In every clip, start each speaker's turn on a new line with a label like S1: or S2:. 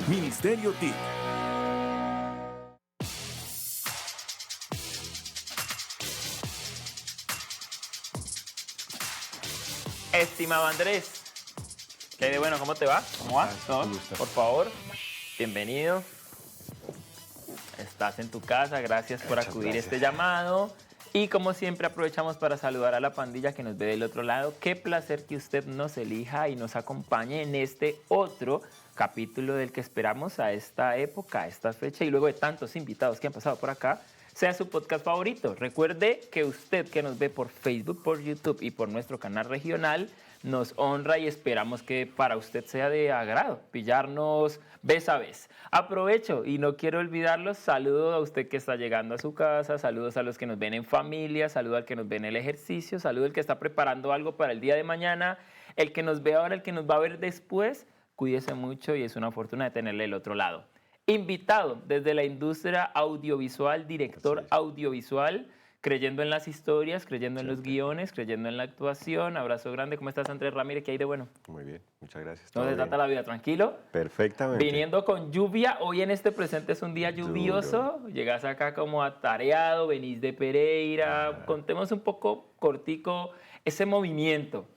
S1: Ministerio TIC.
S2: Estimado Andrés, ¿qué hay de bueno? ¿Cómo te va? ¿Cómo vas? ¿Todo? Por favor, bienvenido. Estás en tu casa, gracias por acudir a este llamado. Y como siempre aprovechamos para saludar a la pandilla que nos ve del otro lado. Qué placer que usted nos elija y nos acompañe en este otro capítulo del que esperamos a esta época, a esta fecha y luego de tantos invitados que han pasado por acá, sea su podcast favorito. Recuerde que usted que nos ve por Facebook, por YouTube y por nuestro canal regional nos honra y esperamos que para usted sea de agrado pillarnos vez a vez. Aprovecho y no quiero olvidarlos, saludo a usted que está llegando a su casa, saludos a los que nos ven en familia, saludo al que nos ve en el ejercicio, saludo al que está preparando algo para el día de mañana, el que nos ve ahora, el que nos va a ver después, cuídese mucho y es una fortuna de tenerle del otro lado. Invitado desde la industria audiovisual, director audiovisual, creyendo en las historias, creyendo en los guiones, creyendo en la actuación. Abrazo grande. ¿Cómo estás, Andrés Ramírez? ¿Qué hay de bueno?
S3: Muy bien, muchas gracias.
S2: ¿Cómo te trata la vida? ¿Tranquilo?
S3: Perfectamente.
S2: Viniendo con lluvia, hoy en este presente es un día lluvioso. Duro. Llegas acá como atareado, venís de Pereira. Contemos un poco cortico ese movimiento.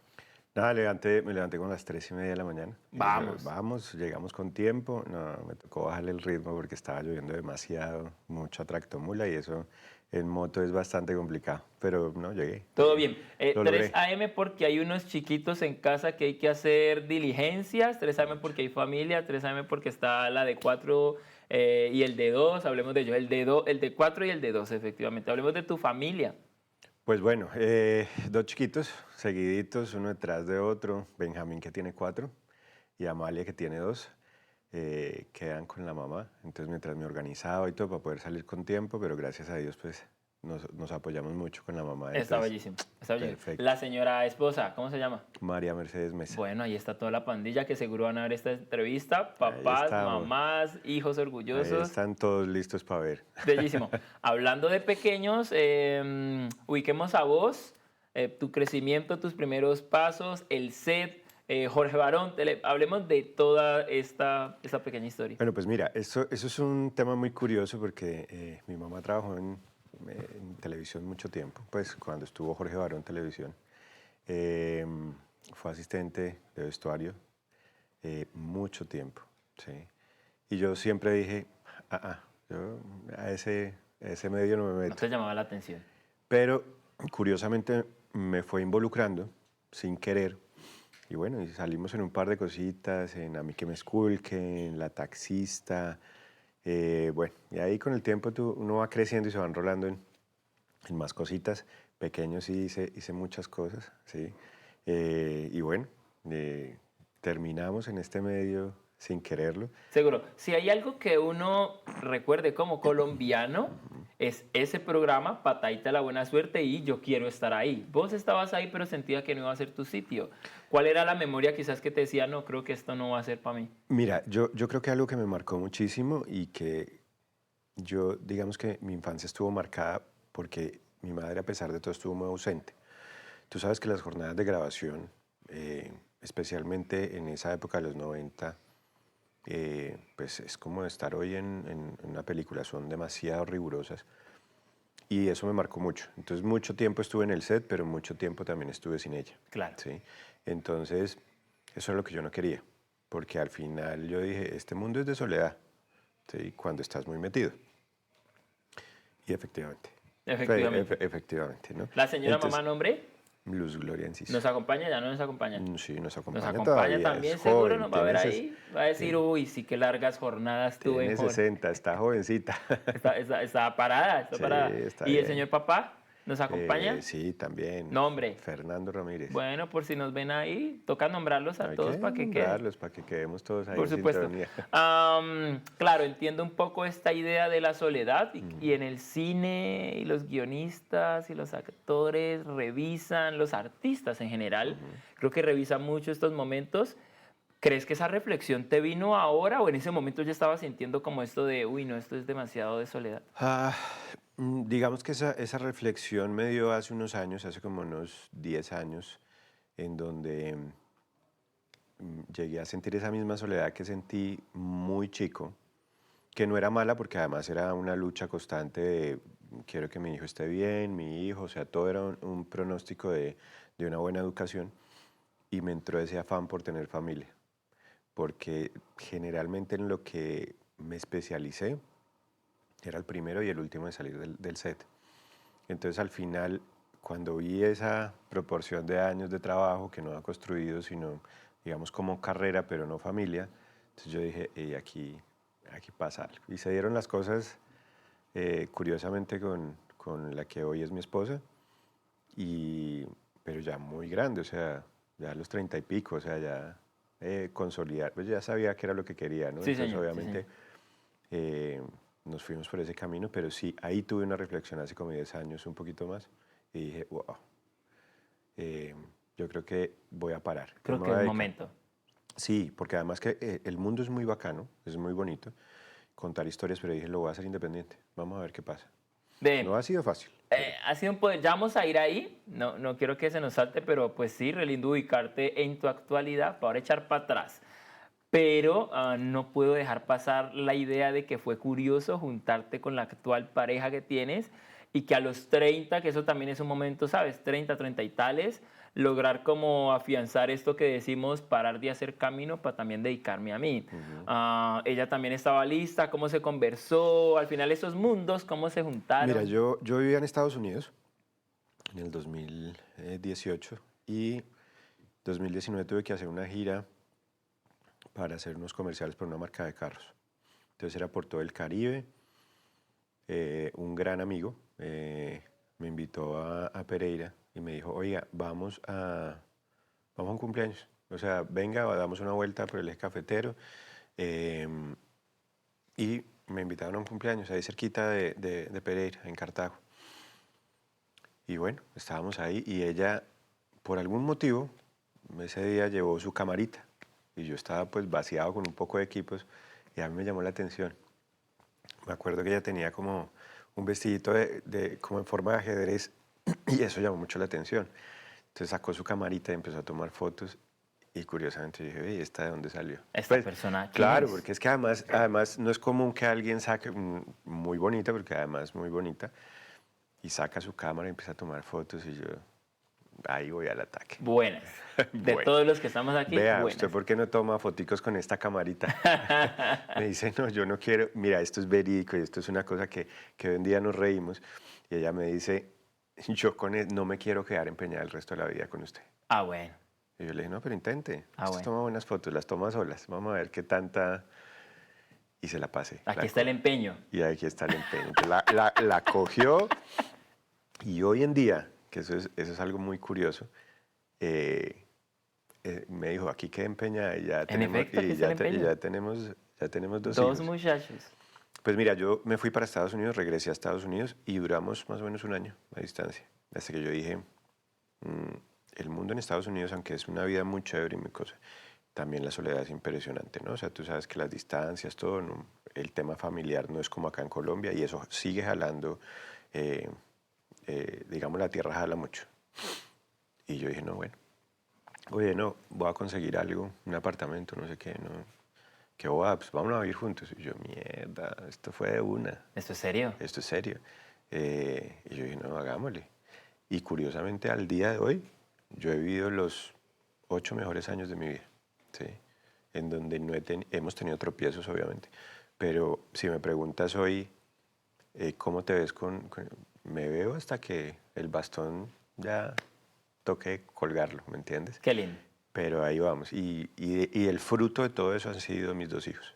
S3: Nada, me levanté con las 3:30 de la mañana. Vamos, llegamos con tiempo. No, me tocó bajarle el ritmo porque estaba lloviendo demasiado, mucha tractomula y eso en moto es bastante complicado, pero no, llegué.
S2: Todo bien. 3 AM porque hay unos chiquitos en casa que hay que hacer diligencias, 3 AM porque hay familia, 3 AM porque está la de 4 y el de 2, hablemos de ellos, el de 4 y el de 2, efectivamente. Hablemos de tu familia.
S3: Pues bueno, 2 chiquitos, seguiditos, uno detrás de otro. Benjamín, que tiene 4, y Amalia, que tiene 2, quedan con la mamá. Entonces, mientras me organizaba y todo para poder salir con tiempo, pero gracias a Dios, pues, nos apoyamos mucho con la mamá.
S2: Está bellísimo, está bellísimo. Perfecto. La señora esposa, ¿cómo se llama?
S3: María Mercedes Mesa.
S2: Bueno, ahí está toda la pandilla que seguro van a ver esta entrevista. Papás, mamás, hijos orgullosos.
S3: Ahí están todos listos para ver.
S2: Bellísimo. Hablando de pequeños, ubiquemos a vos, tu crecimiento, tus primeros pasos, el set, Jorge Barón. Hablemos de toda esta pequeña historia.
S3: Bueno, pues mira, eso es un tema muy curioso porque mi mamá trabajó en televisión mucho tiempo, pues cuando estuvo Jorge Barón en televisión. Fue asistente de vestuario mucho tiempo, ¿sí? Y yo siempre dije, yo a ese medio no me meto.
S2: No te llamaba la atención.
S3: Pero curiosamente me fue involucrando sin querer. Y bueno, y salimos en un par de cositas, en A mí que me esculque, en La taxista. Bueno, y ahí con el tiempo uno va creciendo y se va enrolando en más cositas. Pequeño sí hice muchas cosas, ¿sí? Y bueno, terminamos en este medio sin quererlo.
S2: Seguro. Si hay algo que uno recuerde como colombiano, es ese programa, Pataita la Buena Suerte y Yo Quiero Estar Ahí. Vos estabas ahí, pero sentía que no iba a ser tu sitio. ¿Cuál era la memoria quizás que te decía, no, creo que esto no va a ser para mí?
S3: Mira, yo creo que algo que me marcó muchísimo y que digamos que mi infancia estuvo marcada porque mi madre, a pesar de todo, estuvo muy ausente. Tú sabes que las jornadas de grabación, especialmente en esa época de los 90, pues es como estar hoy en una película, son demasiado rigurosas y eso me marcó mucho. Entonces mucho tiempo estuve en el set, pero mucho tiempo también estuve sin ella.
S2: Claro.
S3: ¿Sí? Entonces eso es lo que yo no quería, porque al final yo dije, este mundo es de soledad, ¿sí? Cuando estás muy metido. Y efectivamente. Efectivamente, ¿no?
S2: ¿La señora mamá nombre?
S3: Luz Gloria Enciso.
S2: ¿Nos acompaña? ¿Ya no nos acompaña?
S3: Sí, nos acompaña.
S2: Nos acompaña también, seguro nos va a ver ahí. Va a decir,
S3: sí.
S2: Uy, sí, qué largas jornadas tuve.
S3: Tiene 60, está jovencita.
S2: Está parada, está parada.
S3: Está
S2: ¿Y
S3: bien.
S2: el señor papá nos acompaña?
S3: Sí, también.
S2: ¿Nombre?
S3: Fernando Ramírez.
S2: Bueno, por si nos ven ahí, toca nombrarlos a todos para que queden.
S3: Para que quedemos todos ahí.
S2: Por supuesto. Claro, entiendo un poco esta idea de la soledad y en el cine y los guionistas y los actores revisan, los artistas en general, creo que revisan mucho estos momentos. ¿Crees que esa reflexión te vino ahora o en ese momento ya estabas sintiendo como esto de, uy, no, esto es demasiado de soledad?
S3: Digamos que esa reflexión me dio hace unos años, hace como unos 10 años, en donde llegué a sentir esa misma soledad que sentí muy chico, que no era mala porque además era una lucha constante de quiero que mi hijo esté bien, mi hijo, o sea, todo era un pronóstico de una buena educación y me entró ese afán por tener familia, porque generalmente en lo que me especialicé era el primero y el último en salir del set. Entonces al final, cuando vi esa proporción de años de trabajo que no ha construido, sino digamos como carrera, pero no familia, entonces yo dije, aquí pasa algo. Y se dieron las cosas curiosamente con la que hoy es mi esposa, pero ya muy grande, o sea, ya a los 30 y pico, o sea, ya consolidar, pues ya sabía que era lo que quería, ¿no?
S2: Sí,
S3: Entonces
S2: señor. Sí,
S3: obviamente
S2: señor.
S3: nos fuimos por ese camino, pero sí, ahí tuve una reflexión hace como 10 años, un poquito más, y dije, wow, eh, yo creo que voy a parar. No
S2: Creo
S3: me
S2: que
S3: voy a
S2: es
S3: dedicar.
S2: momento.
S3: Sí, porque además que el mundo es muy bacano, es muy bonito, contar historias, pero dije, lo voy a hacer independiente, vamos a ver qué pasa. No
S2: Ve,
S3: ha sido fácil, pero
S2: ha sido un poder, ya vamos a ir ahí, no quiero que se nos salte, pero pues sí, re lindo ubicarte en tu actualidad para ahora echar para atrás. Pero no puedo dejar pasar la idea de que fue curioso juntarte con la actual pareja que tienes y que a los 30, que eso también es un momento, ¿sabes? 30, 30 y tales, lograr como afianzar esto que decimos, parar de hacer camino para también dedicarme a mí.
S3: ujú.
S2: Ella también estaba lista, cómo se conversó, al final esos mundos, cómo se
S3: Mira,
S2: juntaron.
S3: yo vivía en Estados Unidos en el 2018 y 2019 tuve que hacer una gira para hacer unos comerciales para una marca de carros. Entonces era por todo el Caribe. Un gran amigo me invitó a Pereira y me dijo, oiga, vamos a un cumpleaños. O sea, venga, damos una vuelta por el eje cafetero. em, y me invitaron a un cumpleaños ahí cerquita de Pereira, en Cartago. Y bueno, estábamos ahí y ella, por algún motivo, ese día llevó su camarita. Y yo estaba pues vaciado con un poco de equipos y a mí me llamó la atención. Me acuerdo que ella tenía como un vestidito como en forma de ajedrez y eso llamó mucho la atención. Entonces sacó su camarita y empezó a tomar fotos y curiosamente dije, oye, ¿esta de dónde salió?
S2: ¿Esta
S3: Pues
S2: persona quién
S3: claro,
S2: es?
S3: porque es que además no es común que alguien saque, muy bonita, porque además muy bonita, y saca su cámara y empieza a tomar fotos y yo, ahí voy al ataque.
S2: Buenas. De
S3: Bueno,
S2: todos los que estamos aquí,
S3: vea, ¿usted
S2: buenas.
S3: por qué no toma foticos con esta camarita? Me dice, no, yo no quiero, mira, esto es verídico y esto es una cosa que hoy en día nos reímos. Y ella me dice, yo no me quiero quedar empeñada el resto de la vida con usted.
S2: Ah, bueno.
S3: Y yo le dije, no, pero intente.
S2: Ah,
S3: Usted
S2: bueno.
S3: toma buenas fotos, las toma solas. Vamos a ver qué tanta... Y se la pasé.
S2: Aquí está el empeño.
S3: Y aquí está el empeño. Entonces, la cogió y hoy en día, que eso es algo muy curioso, eh, me dijo, aquí queda empeñada y ya
S2: En
S3: tenemos,
S2: efecto, aquí está el empeño.
S3: ya tenemos dos
S2: Dos
S3: hijos.
S2: muchachos.
S3: Pues mira, yo me fui para Estados Unidos, regresé a Estados Unidos y duramos más o menos un año a distancia. Hasta que yo dije, el mundo en Estados Unidos, aunque es una vida muy chévere y muy cosa, también la soledad es impresionante, ¿no? O sea, tú sabes que las distancias, todo, el tema familiar no es como acá en Colombia y eso sigue jalando, digamos, la tierra jala mucho. Y yo dije, no, bueno, oye, no, voy a conseguir algo, un apartamento, no sé qué, no. ¿Qué boba? Pues vamos a vivir juntos. Y yo, mierda, esto fue de una.
S2: ¿Esto es serio?
S3: Esto es serio. Y yo dije, no, hagámosle. Y curiosamente, al día de hoy, yo he vivido los 8 mejores años de mi vida, ¿sí? En donde no hemos tenido tropiezos, obviamente. Pero si me preguntas hoy, ¿cómo te ves me veo hasta que el bastón ya toque colgarlo, ¿me entiendes?
S2: Qué lindo.
S3: Pero ahí vamos. Y el fruto de todo eso han sido mis 2 hijos,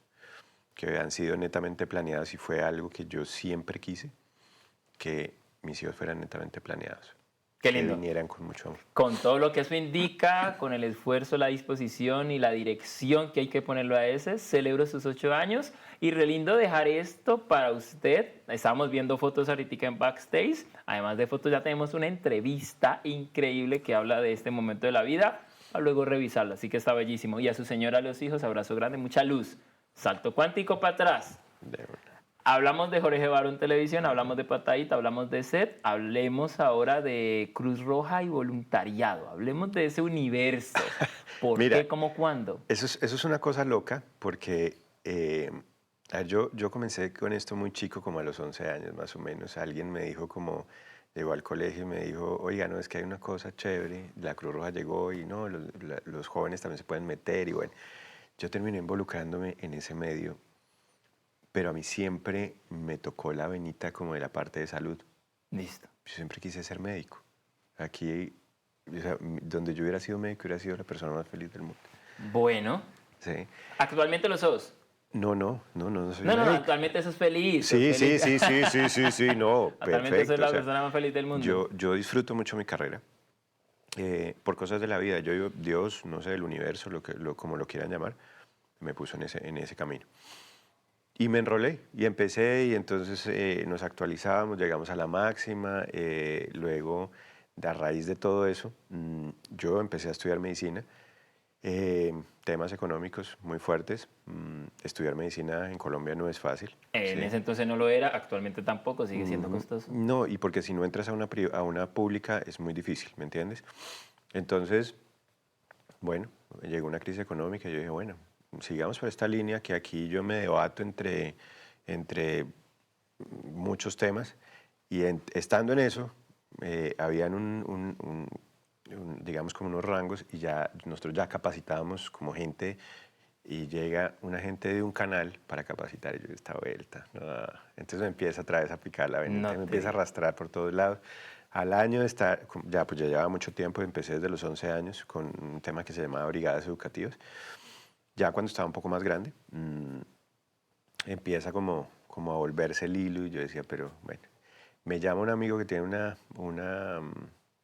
S3: que han sido netamente planeados y fue algo que yo siempre quise, que mis hijos fueran netamente planeados.
S2: Qué
S3: Que
S2: lindo.
S3: vinieran con mucho amor.
S2: Con todo lo que eso indica, con el esfuerzo, la disposición y la dirección que hay que ponerlo a ese, celebro sus 8 años y re lindo dejar esto para usted. Estábamos viendo fotos ahorita en backstage, además de fotos ya tenemos una entrevista increíble que habla de este momento de la vida, para luego revisarla, así que está bellísimo. Y a su señora, a los hijos, abrazo grande, mucha luz, salto cuántico para atrás.
S3: De verdad.
S2: Hablamos de Jorge Barón Televisión, hablamos de Patadita, hablamos de SET, hablemos ahora de Cruz Roja y voluntariado, hablemos de ese universo, ¿Por
S3: Mira,
S2: qué? ¿Cómo? ¿Cuándo?
S3: eso es una cosa loca porque a ver, yo comencé con esto muy chico, como a los 11 años más o menos. Alguien me dijo como, llegó al colegio y me dijo, oiga, no, es que hay una cosa chévere, la Cruz Roja llegó y no, los jóvenes también se pueden meter y bueno, yo terminé involucrándome en ese medio, pero a mí siempre me tocó la venita como de la parte de salud.
S2: Listo.
S3: Yo siempre quise ser médico. Aquí, o sea, donde yo hubiera sido médico, hubiera sido la persona más feliz del mundo.
S2: Bueno,
S3: Sí.
S2: actualmente lo sos.
S3: No soy
S2: No,
S3: médico.
S2: actualmente sos feliz. Sos
S3: Sí,
S2: feliz.
S3: sí, no,
S2: Actualmente sos
S3: perfecto. O
S2: la
S3: sea,
S2: persona más feliz del mundo.
S3: yo disfruto mucho mi carrera por cosas de la vida. Yo digo, Dios, no sé, el universo, como lo quieran llamar, me puso en ese camino. Y me enrolé y empecé y entonces nos actualizábamos, llegamos a la máxima, luego a raíz de todo eso yo empecé a estudiar medicina, temas económicos muy fuertes, estudiar medicina en Colombia no es fácil,
S2: En
S3: ¿sí?
S2: ese entonces no lo era, actualmente tampoco, sigue siendo costoso.
S3: No, y porque si no entras a una pública es muy difícil, ¿me entiendes? Entonces, bueno, llegó una crisis económica y yo dije, bueno, sigamos por esta línea que aquí yo me debato entre muchos temas y estando en eso, habían digamos como unos rangos y ya nosotros ya capacitábamos como gente y llega una gente de un canal para capacitar y yo esta vuelta. No. Entonces me empieza otra vez a picar la venita,
S2: No
S3: me
S2: te
S3: empieza a
S2: digo.
S3: arrastrar por todos lados. Al año de estar, ya pues ya llevaba mucho tiempo, empecé desde los 11 años con un tema que se llamaba Brigadas Educativas. Ya cuando estaba un poco más grande, empieza como a volverse el hilo y yo decía, pero bueno, me llama un amigo que tiene una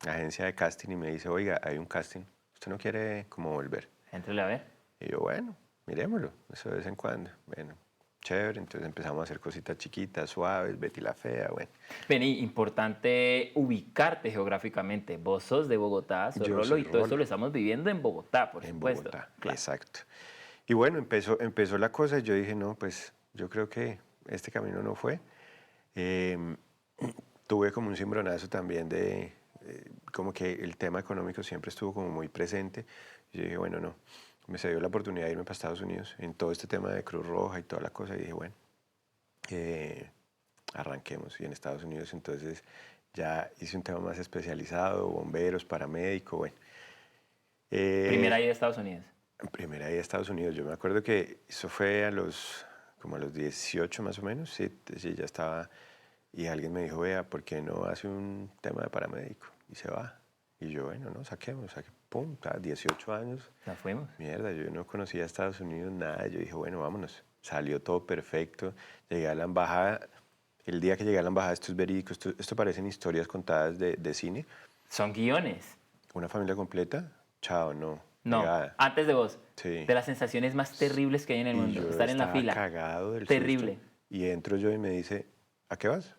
S3: agencia de casting y me dice, oiga, hay un casting, ¿usted no quiere como volver?
S2: Éntrale a ver.
S3: Y yo, bueno, miremoslo, eso de vez en cuando. Bueno, chévere, entonces empezamos a hacer cositas chiquitas, suaves, Betty la Fea, bueno.
S2: Vení, importante ubicarte geográficamente. Vos sos de Bogotá, sos
S3: Yo
S2: Rolo,
S3: soy
S2: y todo esto
S3: Rolo,
S2: lo estamos viviendo en Bogotá, por
S3: en
S2: supuesto.
S3: Bogotá,
S2: Claro.
S3: exacto. Y bueno, empezó la cosa y yo dije, no, pues yo creo que este camino no fue. Em, tuve como un cimbronazo también como que el tema económico siempre estuvo como muy presente. Y yo dije, bueno, no, se dio la oportunidad de irme para Estados Unidos en todo este tema de Cruz Roja y toda la cosa. Y dije, bueno, arranquemos. Y en Estados Unidos entonces ya hice un tema más especializado, bomberos, paramédico, bueno.
S2: Primera ida a Estados Unidos.
S3: Primera ida a Estados Unidos. Yo me acuerdo que eso fue como a los 18 más o menos, sí, sí, ya estaba, y alguien me dijo, vea, ¿por qué no hace un tema de paramédico? Y se va. Y yo, bueno, no, saquemos, pum, 18 años.
S2: Nos fuimos.
S3: Mierda, yo no conocía Estados Unidos, nada. Yo dije, bueno, vámonos. Salió todo perfecto. Llegué a la embajada. El día que llegué a la embajada, esto es verídico, esto parecen historias contadas de cine.
S2: Son guiones.
S3: Una familia completa, chao, no,
S2: No,
S3: negada.
S2: antes de vos.
S3: Sí.
S2: De las sensaciones más terribles que hay en el
S3: Y
S2: mundo.
S3: yo
S2: Estar en la
S3: estaba
S2: fila.
S3: cagado del
S2: Terrible.
S3: susto. Y entro yo y me dice, ¿a qué vas?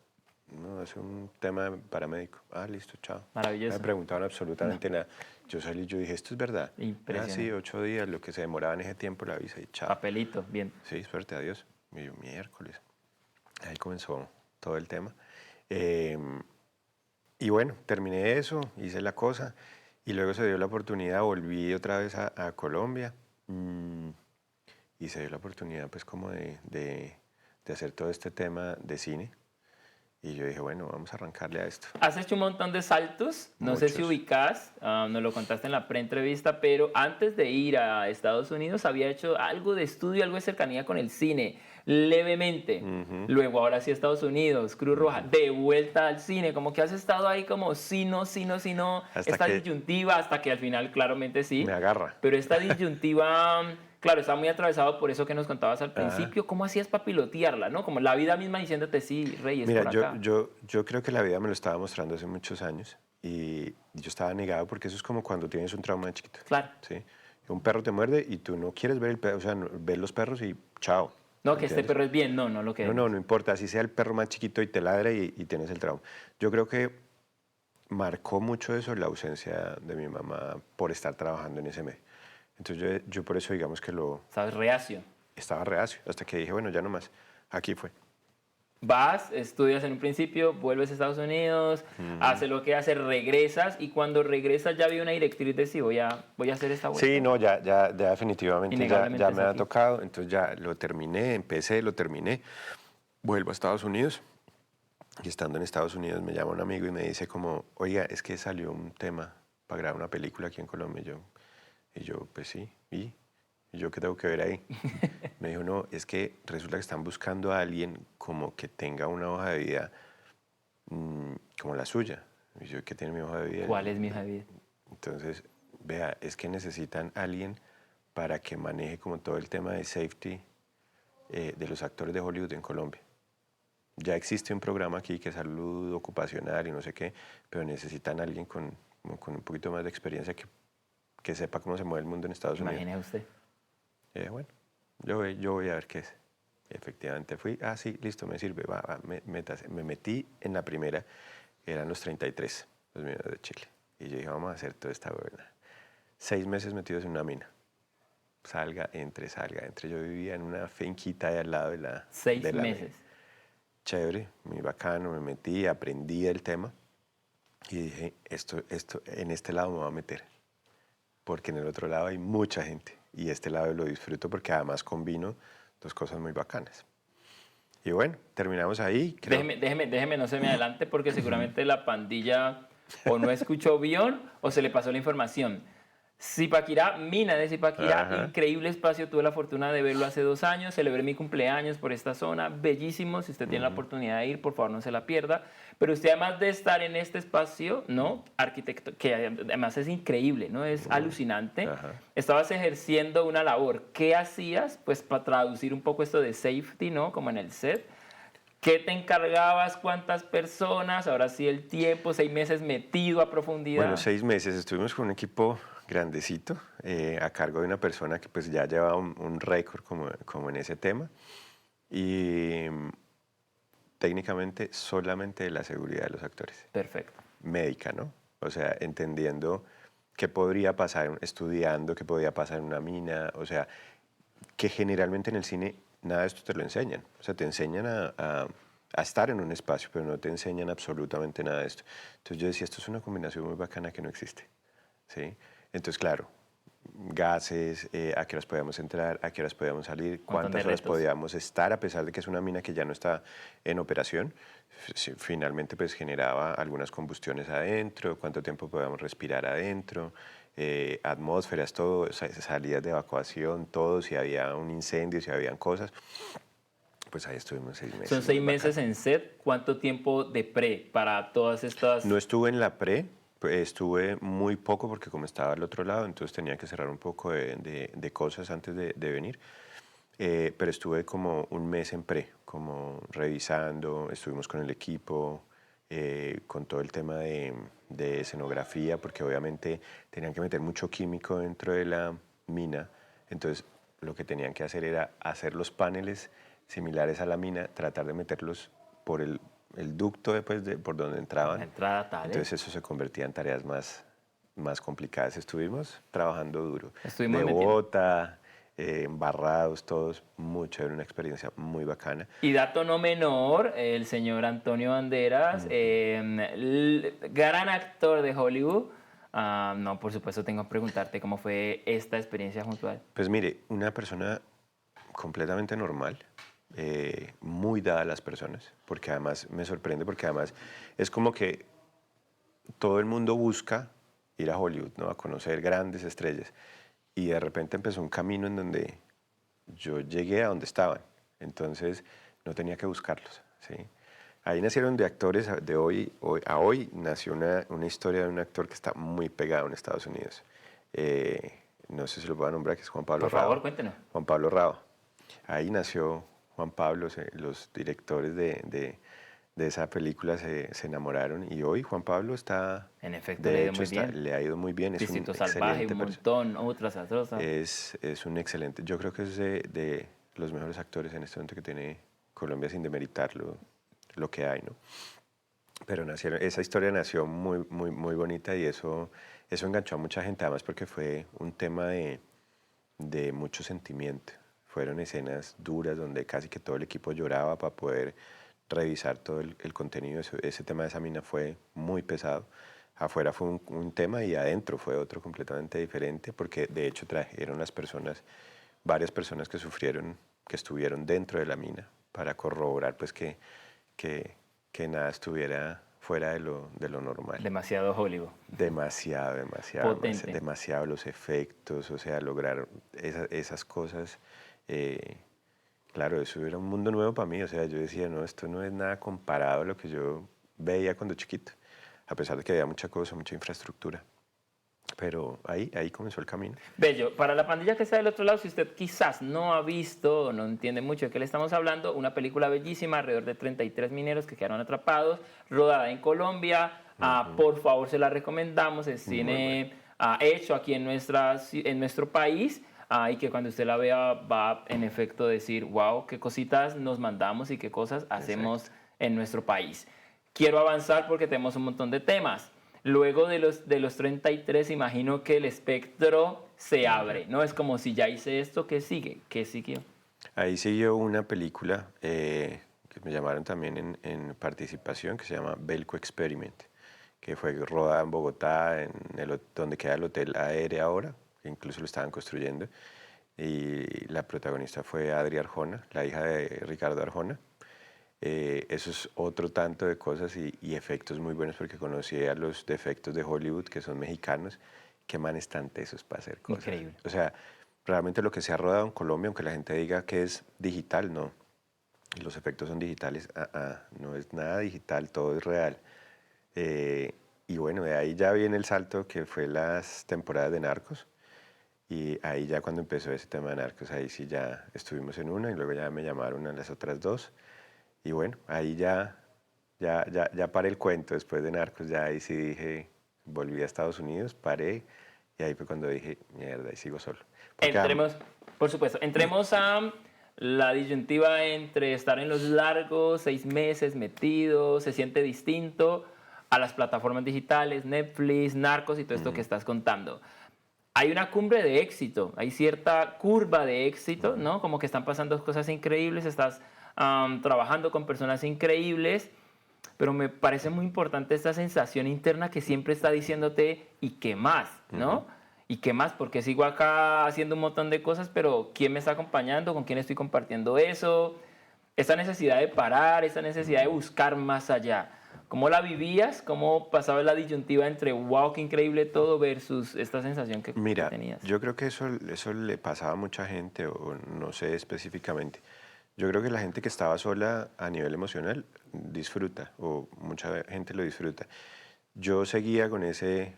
S3: No, es un tema paramédico. Ah, listo, chao. No
S2: Maravilloso.
S3: me preguntaban absolutamente nada. Yo salí y yo dije, ¿esto es verdad?
S2: Impresionante.
S3: Ah, sí, 8 días, lo que se demoraba en ese tiempo la visa y chao.
S2: Papelito, bien.
S3: Sí, suerte, adiós. Y yo, miércoles. Ahí comenzó todo el tema. Y bueno, terminé eso, hice la cosa y luego se dio la oportunidad, volví otra vez a Colombia y se dio la oportunidad pues como de hacer todo este tema de cine. Y yo dije, bueno, vamos a arrancarle a esto.
S2: Has hecho un montón de saltos, no sé si
S3: Muchos.
S2: ubicás, nos lo contaste en la pre-entrevista, pero antes de ir a Estados Unidos había hecho algo de estudio, algo de cercanía con el cine, levemente. Luego ahora sí Estados Unidos, Cruz Roja, de vuelta al cine, como que has estado ahí como sí, no,
S3: Hasta
S2: esta
S3: que
S2: disyuntiva hasta que al final claramente sí.
S3: me agarra.
S2: Pero esta disyuntiva, claro, está muy atravesado por eso que nos contabas al principio. ¿Cómo hacías para pilotearla, no? Como la vida misma diciéndote, sí, Reyes,
S3: Mira,
S2: por acá.
S3: yo creo que la vida me lo estaba mostrando hace muchos años y yo estaba negado porque eso es como cuando tienes un trauma de chiquito.
S2: Claro.
S3: ¿Sí? Un perro te muerde y tú no quieres ver el perro, o sea, ver los perros y chao.
S2: No, que este
S3: ¿entiendes?
S2: perro es bien, no lo que.
S3: No importa, así sea el perro más chiquito y te ladra y tienes el trauma. Yo creo que marcó mucho eso la ausencia de mi mamá por estar trabajando en ese medio. Entonces yo por eso digamos que
S2: ¿Sabes? Reacio.
S3: estaba reacio, hasta que dije, bueno, ya no más, aquí fue.
S2: vas, estudias en un principio, vuelves a Estados Unidos, haces lo que haces, regresas y cuando regresas ya había una directriz de sí, voy a hacer esta vuelta.
S3: Sí, no, ya definitivamente
S2: Innegablemente
S3: ya
S2: es
S3: me ha
S2: aquí.
S3: tocado, entonces ya lo terminé, empecé, lo terminé, vuelvo a Estados Unidos y estando en Estados Unidos me llama un amigo y me dice como, oiga, es que salió un tema para grabar una película aquí en Colombia y yo pues sí, ¿y yo qué tengo que ver ahí? Me dijo, no, es que resulta que están buscando a alguien como que tenga una hoja de vida como la suya. Y yo, ¿qué tiene mi hoja de vida?
S2: ¿Cuál es mi Javier?
S3: Entonces, vea, es que necesitan alguien para que maneje como todo el tema de safety de los actores de Hollywood en Colombia. Ya existe un programa aquí que es salud ocupacional y no sé qué, pero necesitan alguien como con un poquito más de experiencia que sepa cómo se mueve el mundo en Estados Unidos.
S2: Imagine usted.
S3: Bueno, yo voy a ver qué es. Efectivamente fui, sí, listo, me sirve, métase. Me metí en la primera, eran los 33, los mineros de Chile. Y yo dije, vamos a hacer toda esta buena. 6 meses metidos en una mina. Salga, entre. Yo vivía en una finquita ahí al lado de la
S2: 6
S3: mina.
S2: meses.
S3: Chévere, muy bacano, me metí, aprendí el tema y dije, esto, en este lado me voy a meter, porque en el otro lado hay mucha gente y este lado lo disfruto porque además combino dos cosas muy bacanas. Y bueno, terminamos ahí. Creo.
S2: Déjeme, no se me adelante porque seguramente la pandilla o no escuchó bien o se le pasó la información. Zipaquirá, mina de Zipaquirá,
S3: Ajá.
S2: increíble espacio. Tuve la fortuna de verlo hace 2 años. Celebré mi cumpleaños por esta zona, bellísimo. Si usted tiene la oportunidad de ir, por favor no se la pierda. Pero usted, además de estar en este espacio, ¿no? Arquitecto, que además es increíble, ¿no? Es alucinante.
S3: Ajá.
S2: Estabas ejerciendo una labor. ¿Qué hacías? Pues para traducir un poco esto de safety, ¿no? Como en el set. ¿Qué te encargabas? ¿Cuántas personas? Ahora sí el tiempo, 6 meses metido a profundidad.
S3: Bueno, 6 meses. Estuvimos con un equipo grandecito a cargo de una persona que pues ya llevaba un récord como en ese tema. Y técnicamente solamente la seguridad de los actores.
S2: Perfecto.
S3: Médica, ¿no? O sea, entendiendo qué podría pasar, estudiando qué podía pasar en una mina, o sea, que generalmente en el cine nada de esto te lo enseñan. O sea, te enseñan a estar en un espacio, pero no te enseñan absolutamente nada de esto. Entonces yo decía, esto es una combinación muy bacana que no existe, ¿sí? Entonces, claro, gases, a qué horas podíamos entrar, a qué horas podíamos salir, cuántas horas podíamos estar, a pesar de que es una mina que ya no está en operación. Finalmente, pues generaba algunas combustiones adentro, cuánto tiempo podíamos respirar adentro, atmósferas, todo, salidas de evacuación, todo, si había un incendio, si habían cosas. Pues ahí estuvimos 6 meses.
S2: Son 6 meses en set. ¿Cuánto tiempo de pre para todas estas?
S3: No estuve en la pre, pues, estuve muy poco porque como estaba al otro lado, entonces tenía que cerrar un poco de cosas antes de venir. Pero estuve como un mes en pre, como revisando, estuvimos con el equipo, con todo el tema de escenografía, porque obviamente tenían que meter mucho químico dentro de la mina, entonces lo que tenían que hacer era hacer los paneles similares a la mina, tratar de meterlos por el ducto por donde entraban.
S2: La entrada tal.
S3: Entonces eso se convertía en tareas más complicadas. Estuvimos trabajando duro.
S2: Estuvimos
S3: de bota, embarrados todos, mucho, era una experiencia muy bacana.
S2: Y dato no menor, el señor Antonio Banderas, gran actor de Hollywood. No, por supuesto, tengo que preguntarte cómo fue esta experiencia junto a él.
S3: Pues mire, una persona completamente normal, muy dada a las personas, porque además me sorprende, porque además es como que todo el mundo busca ir a Hollywood, ¿no? A conocer grandes estrellas. Y de repente empezó un camino en donde yo llegué a donde estaban. Entonces no tenía que buscarlos, ¿sí? Ahí nacieron de actores, de hoy a hoy nació una historia de un actor que está muy pegado en Estados Unidos. No sé si lo puedo nombrar, que es Juan Pablo Rao.
S2: Por favor, cuéntenos.
S3: Juan Pablo Rao. Ahí nació Juan Pablo, los directores de esa película se enamoraron y hoy Juan Pablo está,
S2: en efecto, le ha ido muy bien.
S3: Le ha ido muy bien.
S2: Distrito Salvaje, un montón, otras.
S3: Es un excelente, yo creo que es de los mejores actores en este momento que tiene Colombia, sin demeritar lo que hay, ¿no? Pero esa historia nació muy, muy, muy bonita y eso enganchó a mucha gente, además porque fue un tema de mucho sentimiento. Fueron escenas duras donde casi que todo el equipo lloraba para poder revisar todo el contenido. Ese tema de esa mina fue muy pesado. Afuera fue un tema y adentro fue otro completamente diferente, porque de hecho trajeron varias personas que sufrieron, que estuvieron dentro de la mina, para corroborar pues que nada estuviera fuera de lo normal.
S2: Demasiado Hollywood.
S3: Demasiado, demasiado,
S2: Potente.
S3: demasiado los efectos, o sea, lograr esas cosas. Claro, eso era un mundo nuevo para mí, o sea, yo decía, no, esto no es nada comparado a lo que yo veía cuando chiquito, a pesar de que había mucha cosa, mucha infraestructura. Pero ahí comenzó el camino.
S2: Bello, para la pandilla que está del otro lado, si usted quizás no ha visto o no entiende mucho de qué le estamos hablando, una película bellísima, alrededor de 33 mineros que quedaron atrapados, rodada en Colombia. Por favor, se la recomendamos, es
S3: Muy bueno.
S2: cine hecho aquí en nuestro país. Y que cuando usted la vea va en efecto decir, wow, qué cositas nos mandamos y qué cosas hacemos
S3: Exacto.
S2: en nuestro país. Quiero avanzar porque tenemos un montón de temas. Luego de los 33, imagino que el espectro se abre, ¿no? Es como si ya hice esto, ¿qué sigue? ¿Qué siguió?
S3: Ahí siguió una película que me llamaron también en participación, que se llama Belco Experiment, que fue rodada en Bogotá, donde queda el Hotel Aéreo ahora, que incluso lo estaban construyendo. Y la protagonista fue Adri Arjona, la hija de Ricardo Arjona. Eso es otro tanto de cosas y efectos muy buenos, porque conocí a los defectos de Hollywood, que son mexicanos, que man están tesos para hacer cosas.
S2: Increíble.
S3: O sea, realmente lo que se ha rodado en Colombia, aunque la gente diga que es digital, no. Y los efectos son digitales, no es nada digital, todo es real. Y bueno, de ahí ya viene el salto que fue las temporadas de Narcos. Y ahí ya cuando empezó ese tema de Narcos, ahí sí ya estuvimos en una y luego ya me llamaron a las otras dos. Y bueno, ahí ya paré el cuento después de Narcos, ya ahí sí dije, volví a Estados Unidos, paré y ahí fue cuando dije, mierda, ahí sigo solo. Porque
S2: Entremos, por supuesto, entremos a la disyuntiva entre estar en los largos 6 meses metido, se siente distinto a las plataformas digitales, Netflix, Narcos y todo esto que estás contando. Hay una cumbre de éxito, hay cierta curva de éxito, ¿no? Como que están pasando cosas increíbles, estás trabajando con personas increíbles, pero me parece muy importante esta sensación interna que siempre está diciéndote, ¿y qué más? ¿No? ¿Y qué más? Porque sigo acá haciendo un montón de cosas, pero ¿quién me está acompañando? ¿Con quién estoy compartiendo eso? Esta necesidad de parar, esta necesidad de buscar más allá. ¿Cómo la vivías? ¿Cómo pasaba la disyuntiva entre wow, qué increíble todo versus esta sensación que
S3: mira,
S2: tenías?
S3: yo creo que eso le pasaba a mucha gente, o no sé específicamente. Yo creo que la gente que estaba sola a nivel emocional disfruta, o mucha gente lo disfruta. Yo seguía con ese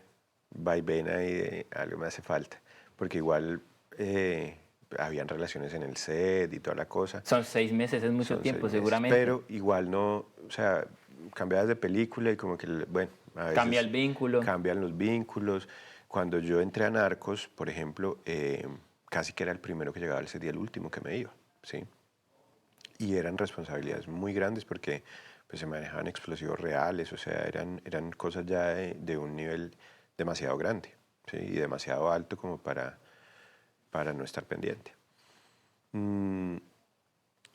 S3: vaivén ahí de algo me hace falta, porque igual habían relaciones en el set y toda la cosa.
S2: Son 6 meses, es mucho
S3: Son seis
S2: tiempo
S3: meses,
S2: seguramente.
S3: pero igual no, o sea, cambiabas de película y como que, bueno, a
S2: Cambia el
S3: veces
S2: vínculo.
S3: cambian los vínculos. Cuando yo entré a Narcos, por ejemplo, casi que era el primero que llegaba al set y el último que me iba, ¿sí? Y eran responsabilidades muy grandes porque pues, se manejaban explosivos reales, o sea, eran cosas ya de un nivel demasiado grande, ¿sí? Y demasiado alto como para no estar pendiente. Mm,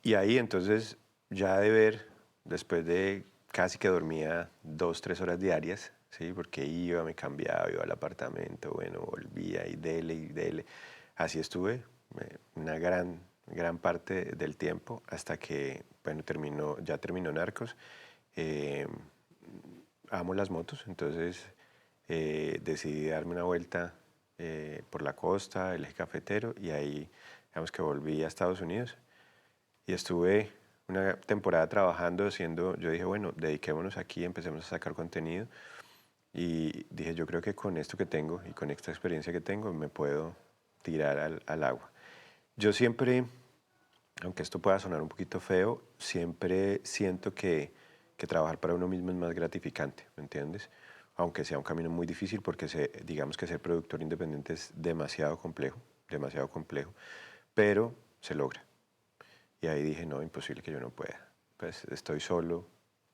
S3: y ahí entonces ya de ver, después de casi que dormía 2, 3 horas diarias, ¿sí? Porque iba, me cambiaba, iba al apartamento, bueno, volvía y dele. Así estuve una gran parte del tiempo hasta que, bueno, ya terminó Narcos. Eh, Amo las motos, entonces decidí darme una vuelta por la costa, el eje cafetero, y ahí, digamos que volví a Estados Unidos y estuve una temporada trabajando, yo dije, bueno, dediquémonos aquí, empecemos a sacar contenido. Y dije, yo creo que con esto que tengo y con esta experiencia que tengo, me puedo tirar al agua. Yo siempre, aunque esto pueda sonar un poquito feo, siempre siento que trabajar para uno mismo es más gratificante, ¿me entiendes? Aunque sea un camino muy difícil porque digamos que ser productor independiente es demasiado complejo, pero se logra. Y ahí dije, no, imposible que yo no pueda. Pues estoy solo,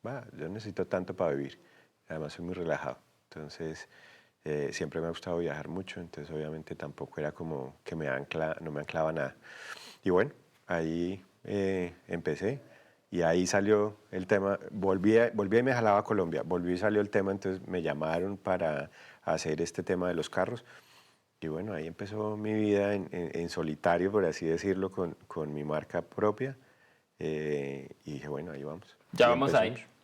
S3: yo necesito tanto para vivir. Además soy muy relajado. Entonces, siempre me ha gustado viajar mucho, entonces obviamente tampoco era como que no me anclaba nada. Y bueno, ahí empecé Y ahí salió el tema, volví y me jalaba a Colombia, volví y salió el tema, entonces me llamaron para hacer este tema de los carros. Y bueno, ahí empezó mi vida en solitario, por así decirlo, con mi marca propia. Y dije, bueno, ahí vamos.
S2: Ya
S3: Y
S2: vamos a ir.
S3: empezamos.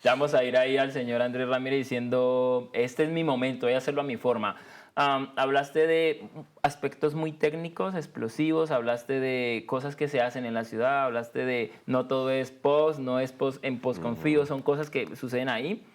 S2: Ya vamos a ir ahí al señor Andrés Ramírez diciendo, este es mi momento, voy a hacerlo a mi forma. Hablaste de aspectos muy técnicos, explosivos, hablaste de cosas que se hacen en la ciudad, hablaste de no todo es post, no es post en post-confío, son cosas que suceden ahí.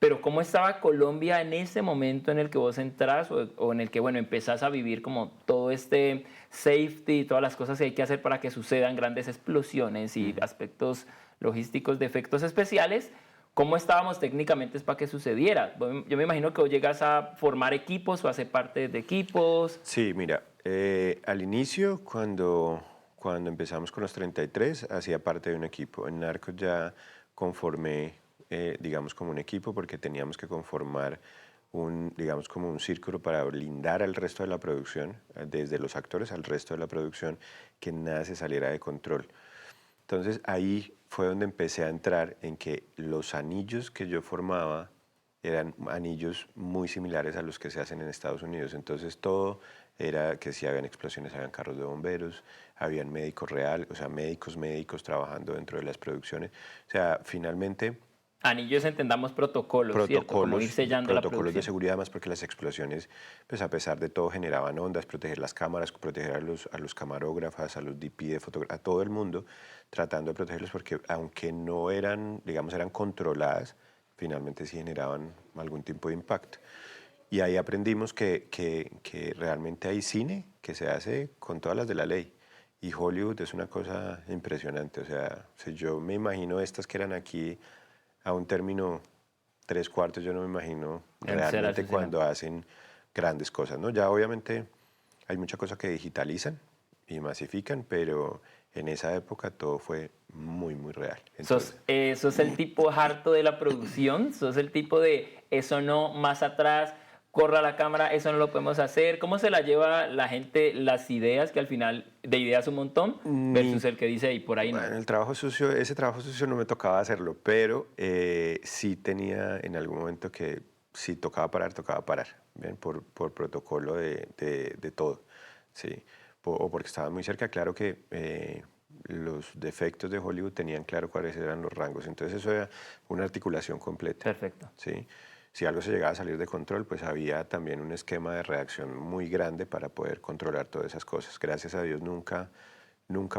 S2: Pero ¿cómo estaba Colombia en ese momento en el que vos entras o en el que, bueno, empezás a vivir como todo este safety, todas las cosas que hay que hacer para que sucedan grandes explosiones y aspectos logísticos de efectos especiales? ¿Cómo estábamos técnicamente para que sucediera? Yo me imagino que vos llegas a formar equipos o a ser parte de equipos.
S3: Sí, mira, al inicio, cuando empezamos con los 33, hacía parte de un equipo. En Narcos ya conformé, digamos, como un equipo porque teníamos que conformar digamos, como un círculo para blindar al resto de la producción, desde los actores al resto de la producción, que nada se saliera de control. Entonces ahí fue donde empecé a entrar en que los anillos que yo formaba eran anillos muy similares a los que se hacen en Estados Unidos. Entonces todo era que si habían explosiones, habían carros de bomberos, habían médicos reales, o sea, médicos trabajando dentro de las producciones. O sea, finalmente
S2: Anillos entendamos protocolos, ¿cierto? Como ir sellando la
S3: protocolos de
S2: producción.
S3: seguridad, más porque las explosiones, pues a pesar de todo, generaban ondas, proteger las cámaras, proteger a los camarógrafos, a los DP de fotografía, a todo el mundo, tratando de protegerlos porque aunque no eran, digamos, eran controladas, finalmente sí generaban algún tipo de impacto. Y ahí aprendimos que realmente hay cine que se hace con todas las de la ley. Y Hollywood es una cosa impresionante. O sea, si yo me imagino estas que eran aquí a un término 3/4, yo no me imagino realmente cuando hacen grandes cosas, ¿no? Ya obviamente hay muchas cosas que digitalizan y masifican, pero en esa época todo fue muy, muy real.
S2: ¿Sos el tipo harto de la producción? ¿Sos el tipo de eso no, más atrás, corra la cámara, eso no lo podemos hacer? ¿Cómo se la lleva la gente las ideas, que al final de ideas un montón, versus el que dice y por ahí no?
S3: Bueno, ese trabajo sucio no me tocaba hacerlo, pero sí tenía en algún momento que si tocaba parar, ¿bien? Por protocolo de todo, ¿sí? O porque estaba muy cerca, claro que los defectos de Hollywood tenían claro cuáles eran los rangos, entonces eso era una articulación completa.
S2: Perfecto.
S3: ¿Sí? Si algo se llegaba a salir de control, pues había también un esquema de reacción muy grande para poder controlar todas esas cosas. Gracias a Dios nunca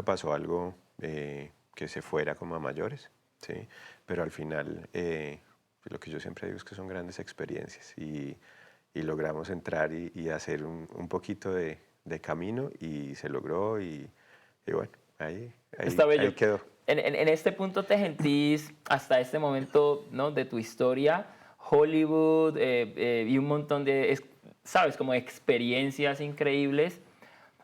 S3: pasó algo que se fuera como a mayores, ¿sí? Pero al final lo que yo siempre digo es que son grandes experiencias y logramos entrar y hacer un poquito de camino y se logró y bueno, ahí quedó.
S2: En este punto te sentís, hasta este momento, ¿no?, de tu historia, Hollywood y un montón de, ¿sabes?, como experiencias increíbles.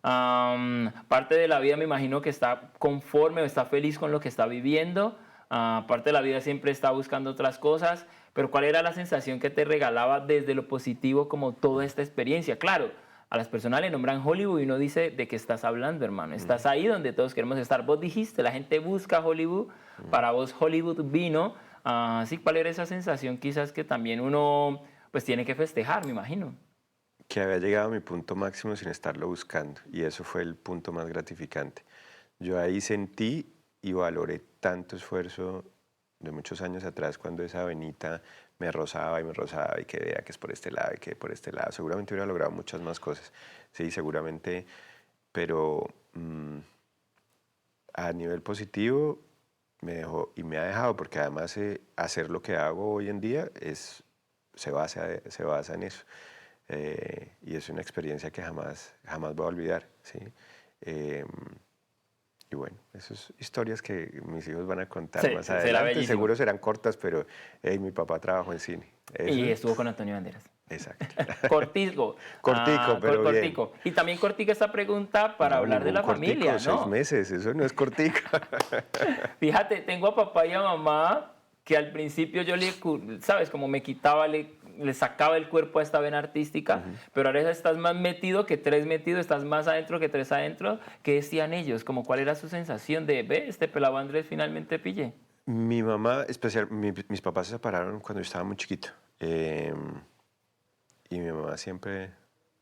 S2: Parte de la vida me imagino que está conforme o está feliz con lo que está viviendo. Parte de la vida siempre está buscando otras cosas. Pero ¿cuál era la sensación que te regalaba desde lo positivo como toda esta experiencia? Claro, a las personas le nombran Hollywood y uno dice, ¿de qué estás hablando, hermano? Estás ahí donde todos queremos estar. Vos dijiste, la gente busca Hollywood. Para vos Hollywood vino. Sí, ¿cuál era esa sensación quizás que también uno pues tiene que festejar, me imagino?
S3: Que había llegado a mi punto máximo sin estarlo buscando y eso fue el punto más gratificante. Yo ahí sentí y valoré tanto esfuerzo de muchos años atrás cuando esa venita me rozaba y que vea que es por este lado y que por este lado. Seguramente hubiera logrado muchas más cosas, sí, seguramente, pero a nivel positivo me dejó y me ha dejado porque además hacer lo que hago hoy en día se basa en eso. Y es una experiencia que jamás voy a olvidar, ¿sí? Y bueno, esas historias que mis hijos van a contar más adelante, seguro serán cortas, pero mi papá trabajó en cine.
S2: Y estuvo con Antonio Banderas.
S3: Exacto.
S2: Cortico.
S3: Pero
S2: cortico.
S3: bien.
S2: Y también cortica esta pregunta para hablar de la familia, ¿no?
S3: 6 meses, eso no es cortico.
S2: Fíjate, tengo a papá y a mamá que al principio yo ¿sabes? Como me quitaba, le sacaba el cuerpo a esta vena artística, pero ahora estás más metido que tres metido, estás más adentro que tres adentro. ¿Qué decían ellos? Como, ¿cuál era su sensación de, ve, este pelado Andrés finalmente pille?
S3: Mi mamá, mis papás se separaron cuando yo estaba muy chiquito. Y mi mamá siempre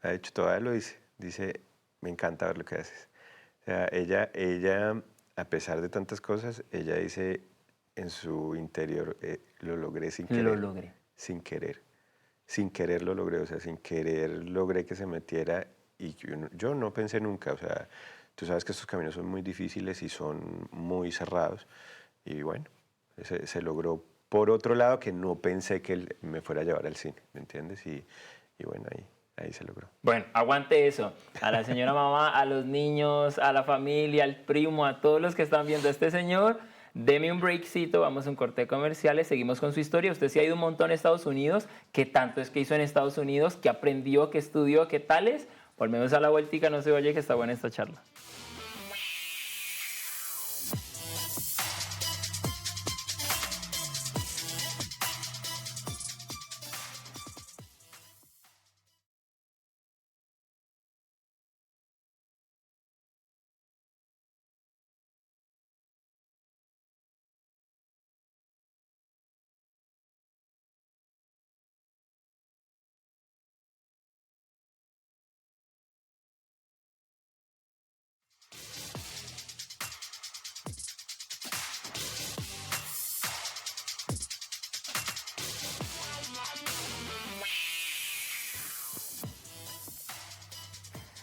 S3: ha dicho, todavía lo dice, me encanta ver lo que haces. O sea, ella, a pesar de tantas cosas, ella dice en su interior, lo logré sin querer.
S2: Lo logré.
S3: Sin querer. Sin querer lo logré, o sea, sin querer logré que se metiera y yo no pensé nunca, o sea, tú sabes que estos caminos son muy difíciles y son muy cerrados y bueno, se logró por otro lado que no pensé que él me fuera a llevar al cine, ¿me entiendes? Y bueno, ahí se logró.
S2: Bueno, aguante eso. A la señora mamá, a los niños, a la familia, al primo, a todos los que están viendo a este señor. Deme un breakcito, vamos a un corte de comerciales, seguimos con su historia. Usted se ha ido un montón a Estados Unidos. ¿Qué tanto es que hizo en Estados Unidos? ¿Qué aprendió? ¿Qué estudió? ¿Qué tales? Volvemos a la vueltica, no se vaya que está buena esta charla.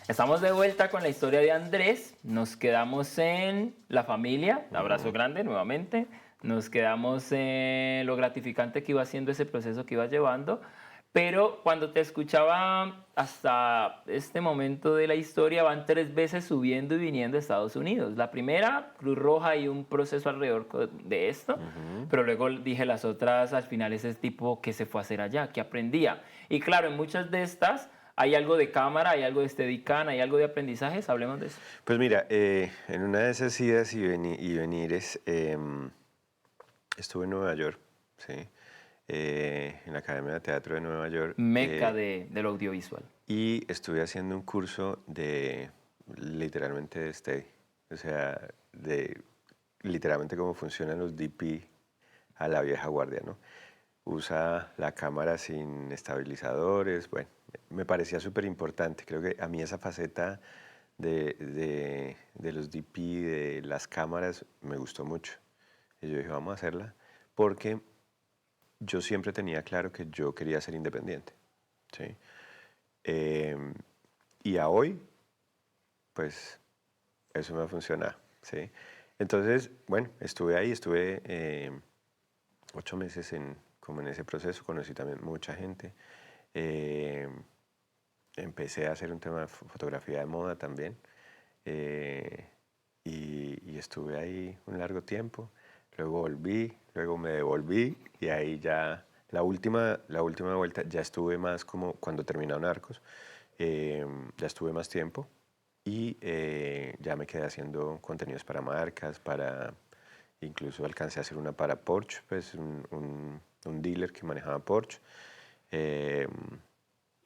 S2: Estamos de vuelta con la historia de Andrés. Nos quedamos en la familia, abrazo grande nuevamente. Nos quedamos en lo gratificante que iba haciendo ese proceso que iba llevando. Pero cuando te escuchaba hasta este momento de la historia, van 3 veces subiendo y viniendo a Estados Unidos. La primera, Cruz Roja y un proceso alrededor de esto. Pero luego dije las otras, al final ese tipo que se fue a hacer allá, que aprendía. Y claro, en muchas de estas hay algo de cámara, hay algo de Steadicam, hay algo de aprendizajes. Hablemos de eso.
S3: Pues mira, en una de esas idas y venires estuve en Nueva York, ¿sí? En la Academia de Teatro de Nueva York.
S2: Meca del audiovisual.
S3: Y estuve haciendo un curso literalmente de Steady. O sea, de literalmente cómo funcionan los DP a la vieja guardia, ¿no? Usa la cámara sin estabilizadores. Bueno, me parecía súper importante. Creo que a mí esa faceta de los DP, de las cámaras, me gustó mucho. Y yo dije, vamos a hacerla, porque yo siempre tenía claro que yo quería ser independiente, ¿sí? Y a hoy, pues, eso me ha funcionado, ¿sí? Entonces, bueno, estuve ahí, estuve 8 meses como en ese proceso, conocí también mucha gente. Empecé a hacer un tema de fotografía de moda también. Y estuve ahí un largo tiempo. Luego volví, luego me devolví y ahí ya la última vuelta ya estuve más como cuando terminaron Narcos. Ya estuve más tiempo y ya me quedé haciendo contenidos para marcas, incluso alcancé a hacer una para Porsche, pues un dealer que manejaba Porsche.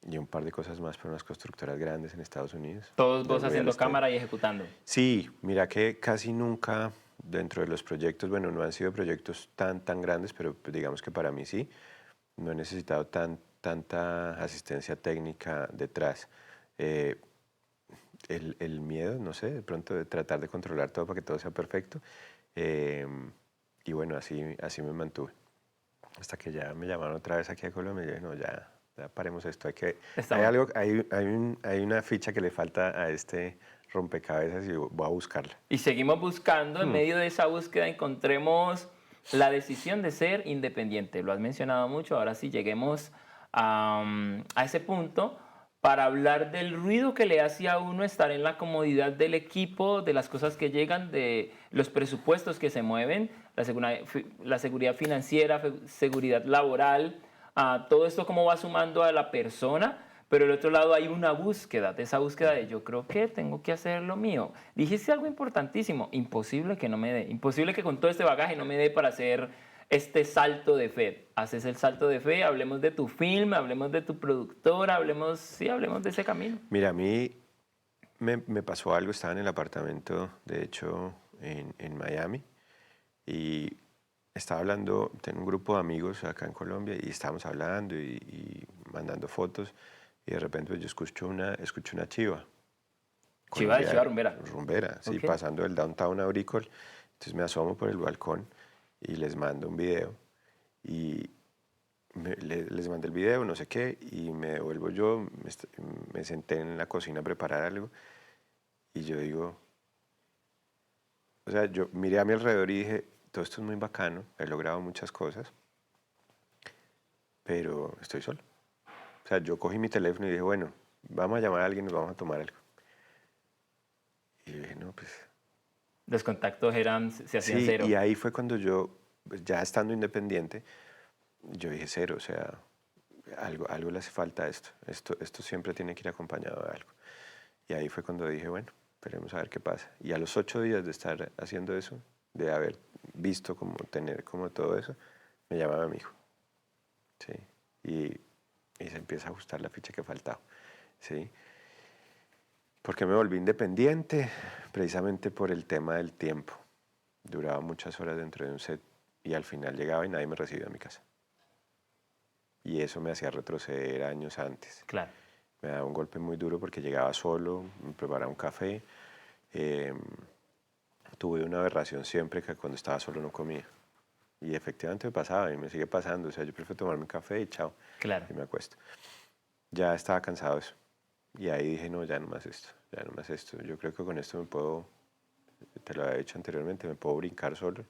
S3: Y un par de cosas más para unas constructoras grandes en Estados Unidos.
S2: Todos vos haciendo cámara y ejecutando.
S3: Sí, mira que casi nunca dentro de los proyectos, bueno, no han sido proyectos tan grandes, pero digamos que para mí sí, no he necesitado tanta asistencia técnica detrás. El miedo, no sé, de pronto de tratar de controlar todo para que todo sea perfecto. Y bueno, así me mantuve. Hasta que ya me llamaron otra vez aquí a Colombia y yo dije, no, ya paremos esto. Hay una ficha que le falta a este rompecabezas y voy a buscarla.
S2: Y seguimos buscando, en medio de esa búsqueda encontremos la decisión de ser independiente. Lo has mencionado mucho, ahora sí lleguemos a ese punto para hablar del ruido que le hace a uno estar en la comodidad del equipo, de las cosas que llegan, de los presupuestos que se mueven, la seguridad financiera, seguridad laboral, todo esto cómo va sumando a la persona, pero del otro lado hay una búsqueda, de esa búsqueda de yo creo que tengo que hacer lo mío. Dijiste algo importantísimo, imposible que no me dé, imposible que con todo este bagaje no me dé para hacer este salto de fe? Haces el salto de fe, hablemos de tu film, hablemos de tu productora, hablemos de ese camino.
S3: Mira, a mí me pasó algo, estaba en el apartamento, de hecho, en Miami, y estaba hablando, tengo un grupo de amigos acá en Colombia, y estábamos hablando y mandando fotos, y de repente pues, yo escucho una chiva.
S2: Chiva de
S3: Colombiana,
S2: chiva rumbera.
S3: rumbera, sí,
S2: Ok.
S3: pasando del downtown a Brickell. Entonces me asomo por el balcón y les mando un video, y les mandé el video, no sé qué, y me devuelvo yo, me senté en la cocina a preparar algo, y yo digo, o sea, yo miré a mi alrededor y dije, todo esto es muy bacano, he logrado muchas cosas, pero estoy solo. O sea, yo cogí mi teléfono y dije, bueno, vamos a llamar a alguien, nos vamos a tomar algo. Y yo dije, no, pues
S2: Los contactos se hacían
S3: sí,
S2: cero.
S3: y ahí fue cuando yo, pues, ya estando independiente, yo dije cero, o sea, algo le hace falta a esto. Esto siempre tiene que ir acompañado de algo. Y ahí fue cuando dije, bueno, esperemos a ver qué pasa. Y a los 8 días de estar haciendo eso, de haber visto como tener como todo eso, me llama mi hijo. ¿Sí? Y se empieza a ajustar la ficha que faltaba. ¿Sí? Porque me volví independiente, precisamente por el tema del tiempo. Duraba muchas horas dentro de un set y al final llegaba y nadie me recibía en mi casa. Y eso me hacía retroceder años antes.
S2: Claro.
S3: Me daba un golpe muy duro porque llegaba solo, me preparaba un café. eh, Tuve una aberración siempre que cuando estaba solo no comía. Y efectivamente me pasaba y me sigue pasando. O sea, yo prefiero tomarme un café y chao.
S2: Claro.
S3: Y me acuesto. Ya estaba cansado de eso. Y ahí dije, no, ya no más esto, ya no más esto. Yo creo que con esto me puedo, te lo había dicho anteriormente, me puedo brincar solo.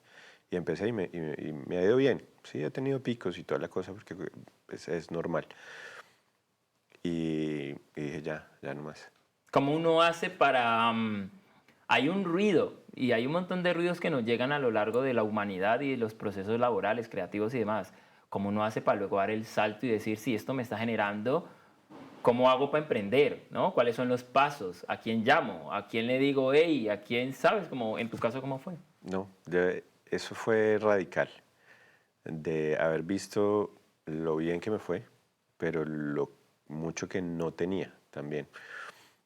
S3: Y empecé y me ha ido bien. Sí, he tenido picos y toda la cosa porque es normal. Y dije, ya no más.
S2: ¿Cómo uno hace para... hay un ruido y hay un montón de ruidos que nos llegan a lo largo de la humanidad y de los procesos laborales, creativos y demás. ¿Cómo uno hace para luego dar el salto y decir, si esto me está generando, ¿cómo hago para emprender? ¿No? ¿Cuáles son los pasos? ¿A quién llamo? ¿A quién le digo, hey? ¿A quién sabes? Como en tu caso, ¿cómo fue?
S3: No, eso fue radical. De haber visto lo bien que me fue, pero lo mucho que no tenía también.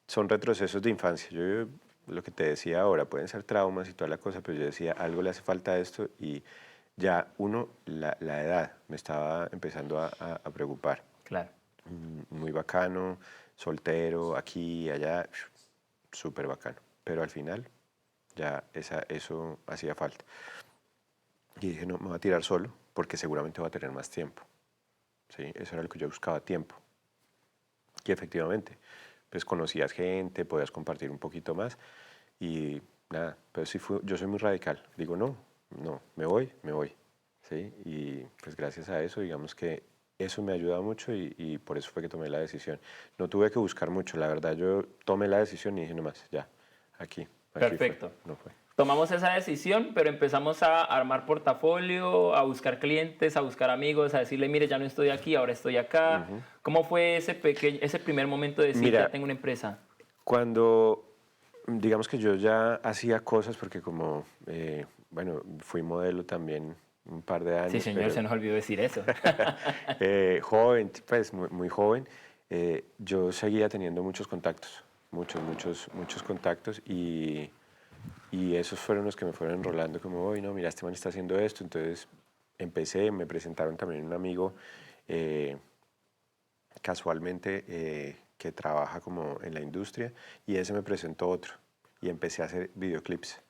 S3: Son retrocesos de infancia. Yo lo que te decía ahora, pueden ser traumas y toda la cosa, pero yo decía, algo le hace falta a esto y ya la edad me estaba empezando a preocupar.
S2: Claro.
S3: Muy bacano, soltero, aquí y allá, súper bacano. Pero al final ya eso hacía falta. Y dije, no, me voy a tirar solo porque seguramente voy a tener más tiempo. ¿Sí? Eso era lo que yo buscaba, tiempo. Y efectivamente, pues conocías gente, podías compartir un poquito más y nada, pero sí yo soy muy radical. Digo, no, me voy. ¿Sí? Y pues gracias a eso, digamos que eso me ayuda mucho y por eso fue que tomé la decisión. No tuve que buscar mucho, la verdad, yo tomé la decisión y dije, nomás, ya, aquí
S2: Perfecto.
S3: fue, no fue.
S2: Tomamos esa decisión, pero empezamos a armar portafolio, a buscar clientes, a buscar amigos, a decirle, mire, ya no estoy aquí, ahora estoy acá. ¿Cómo fue ese primer momento de decir, ya
S3: Mira,
S2: tengo una empresa?
S3: cuando, digamos que yo ya hacía cosas, porque como, bueno, fui modelo también un par de
S2: Sí,
S3: años,
S2: señor,
S3: pero
S2: se nos olvidó decir eso.
S3: joven, pues muy joven, yo seguía teniendo muchos contactos, muchos contactos y esos fueron los que me fueron enrolando como, oye, no, mira, este man está haciendo esto, entonces empecé, me presentaron también un amigo eh, casualmente que trabaja como en la industria y ese me presentó otro y empecé a hacer videoclips.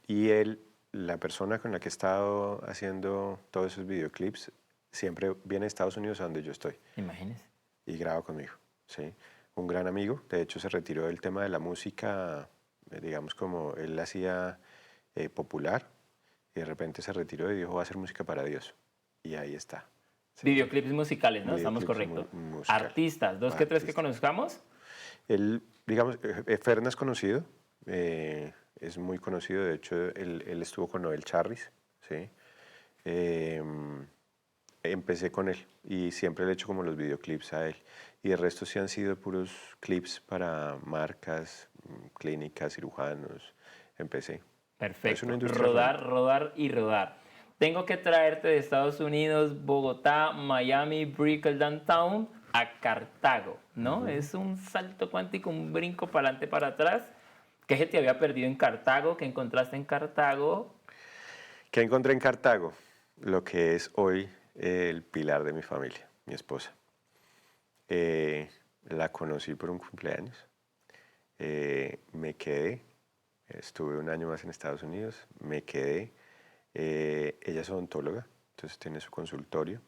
S3: Y él, la persona con la que he estado haciendo todos esos videoclips, siempre viene a Estados Unidos a donde yo estoy
S2: Imagínese.
S3: y graba conmigo, ¿sí? Un gran amigo, de hecho se retiró del tema de la música, digamos como él hacía popular y de repente se retiró y dijo, voy a hacer música para Dios. Y ahí está. ¿Sí?
S2: Videoclips musicales, ¿no? Estamos
S3: Videoclips
S2: correctos.
S3: musical.
S2: Artistas, dos que tres que
S3: Artista.
S2: conozcamos.
S3: Él, digamos, Ferna es conocido, es muy conocido, de hecho él estuvo con Noel Charris, ¿sí? Eh, Empecé con él y siempre le he hecho como los videoclips a él. Y el resto sí han sido puros clips para marcas, clínicas, cirujanos. Empecé. Es una
S2: Perfecto.
S3: industria
S2: Rodar,
S3: renta.
S2: rodar y rodar. tengo que traerte de Estados Unidos, Bogotá, Miami, Brickell, Downtown, a Cartago, ¿no? Es un salto cuántico, un brinco para adelante, para atrás. ¿Qué se te había perdido en Cartago? ¿Qué encontraste en Cartago?
S3: ¿Qué encontré en Cartago? Lo que es hoy el pilar de mi familia, mi esposa. La conocí por un cumpleaños. Me quedé. Estuve un año más en Estados Unidos. Me quedé. Ella es odontóloga, entonces tiene su consultorio.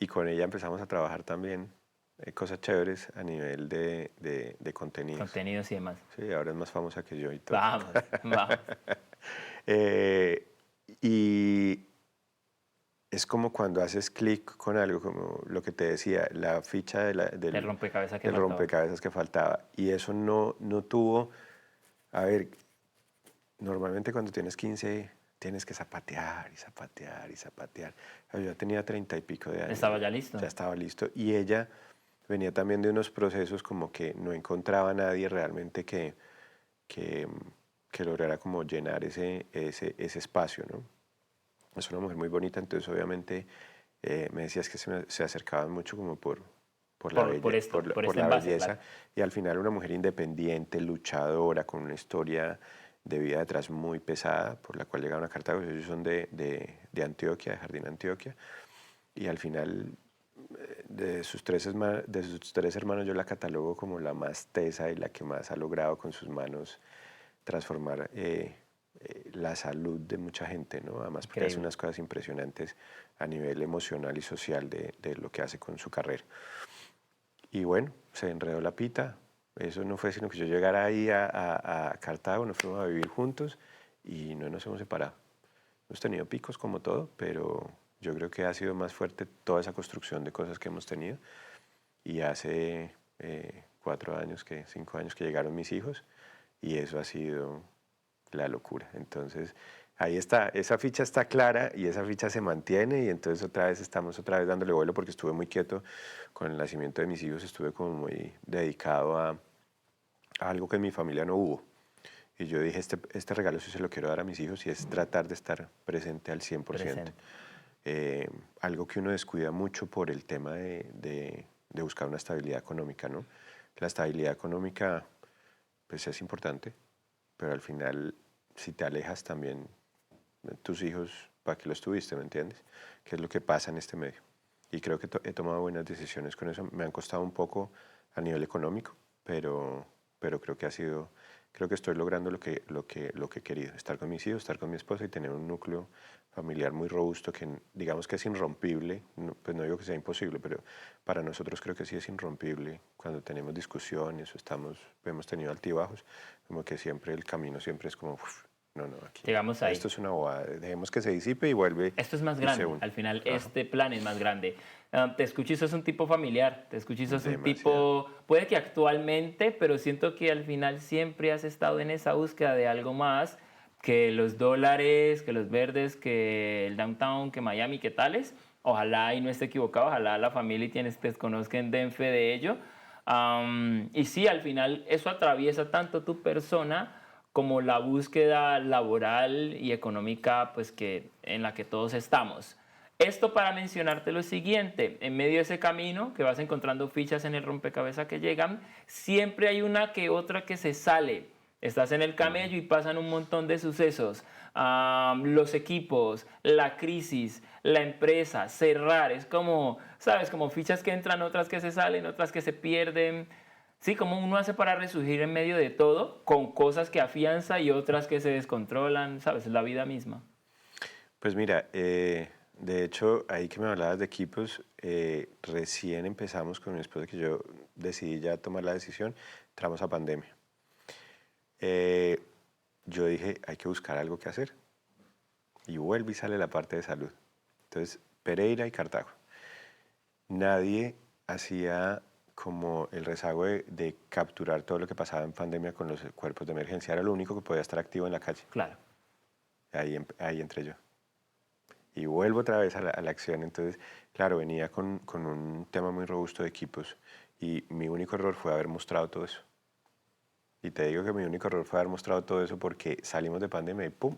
S3: Y con ella empezamos a trabajar también cosas chéveres a nivel de contenidos.
S2: Contenidos y demás.
S3: Sí, ahora es más famosa que yo y todo.
S2: Vamos, vamos.
S3: Y es como cuando haces clic con algo, como lo que te decía, la ficha del
S2: El rompecabezas que
S3: del
S2: faltaba.
S3: rompecabezas que faltaba. Y eso no tuvo, a ver, normalmente cuando tienes 15 tienes que zapatear y zapatear y zapatear. Yo ya tenía 30 y pico de años.
S2: ¿Estaba ya listo?
S3: Ya estaba listo. Y ella venía también de unos procesos como que no encontraba a nadie realmente que, que lograra como llenar ese espacio, ¿no? Es una mujer muy bonita, entonces obviamente me decías que se acercaban mucho como por la
S2: por
S3: la
S2: envase,
S3: belleza.
S2: claro.
S3: Y al final una mujer independiente, luchadora, con una historia de vida detrás muy pesada, por la cual llegaron a Cartago. Ellos son de Antioquia, de Jardín Antioquia. Y al final de sus tres hermanos yo la catalogo como la más tesa y la que más ha logrado con sus manos transformar la salud de mucha gente, ¿no? Además porque hace
S2: Increíble.
S3: unas cosas impresionantes a nivel emocional y social de lo que hace con su carrera. Y bueno, se enredó la pita. Eso no fue sino que yo llegara ahí a Cartago, nos fuimos a vivir juntos y no nos hemos separado. Hemos tenido picos como todo, pero yo creo que ha sido más fuerte toda esa construcción de cosas que hemos tenido. Y hace 5 años que llegaron mis hijos y eso ha sido la locura. Entonces, ahí está, esa ficha está clara y esa ficha se mantiene y entonces estamos otra vez dándole vuelo porque estuve muy quieto con el nacimiento de mis hijos, estuve como muy dedicado a algo que en mi familia no hubo. Y yo dije, este regalo sí se lo quiero dar a mis hijos y es tratar de estar presente al 100%.
S2: Presente.
S3: Algo que uno descuida mucho por el tema de buscar una estabilidad económica, ¿no? La estabilidad económica, pues es importante, pero al final, si te alejas también, tus hijos, ¿para qué los tuviste, me entiendes? ¿Qué es lo que pasa en este medio? Y creo que he tomado buenas decisiones con eso. Me han costado un poco a nivel económico, pero creo que creo que estoy logrando lo que he querido. Estar con mis hijos, estar con mi esposa y tener un núcleo familiar muy robusto que digamos que es irrompible. Pues no digo que sea imposible, pero para nosotros creo que sí es irrompible. Cuando tenemos discusiones o hemos tenido altibajos, como que siempre el camino siempre es como, no, aquí.
S2: Llegamos ahí.
S3: Esto es una bobada, dejemos que se disipe y vuelve.
S2: Esto es más
S3: y
S2: grande,
S3: se une.
S2: al final
S3: Ajá.
S2: este plan es más grande. Te escucho y sos un tipo familiar, te escucho y sos un
S3: Demasiado.
S2: tipo, puede que actualmente, pero siento que al final siempre has estado en esa búsqueda de algo más que los dólares, que los verdes, que el downtown, que Miami, que tales. Ojalá y no esté equivocado, ojalá la familia y quienes te conozcan den fe de ello. Y sí, al final eso atraviesa tanto tu persona como la búsqueda laboral y económica pues en la que todos estamos. Esto para mencionarte lo siguiente, en medio de ese camino que vas encontrando fichas en el rompecabezas que llegan, siempre hay una que otra que se sale. Estás en el camello y pasan un montón de sucesos. Los equipos, la crisis, la empresa, cerrar. Es como, ¿sabes? Como fichas que entran, otras que se salen, otras que se pierden. Sí, como uno hace para resurgir en medio de todo, con cosas que afianza y otras que se descontrolan, ¿sabes? Es la vida misma.
S3: Pues mira, de hecho, ahí que me hablabas de equipos, recién empezamos con mi esposa, que yo decidí ya tomar la decisión, entramos a pandemia. Yo dije, hay que buscar algo que hacer. Y vuelve y sale la parte de salud. Entonces, Pereira y Cartago. Nadie hacía como el rezago de capturar todo lo que pasaba en pandemia con los cuerpos de emergencia. Era lo único que podía estar activo en la calle.
S2: Claro.
S3: Ahí entré yo. Y vuelvo otra vez a la acción. Entonces, claro, venía con un tema muy robusto de equipos y mi único error fue haber mostrado todo eso. Y te digo que mi único error fue haber mostrado todo eso porque salimos de pandemia y ¡pum!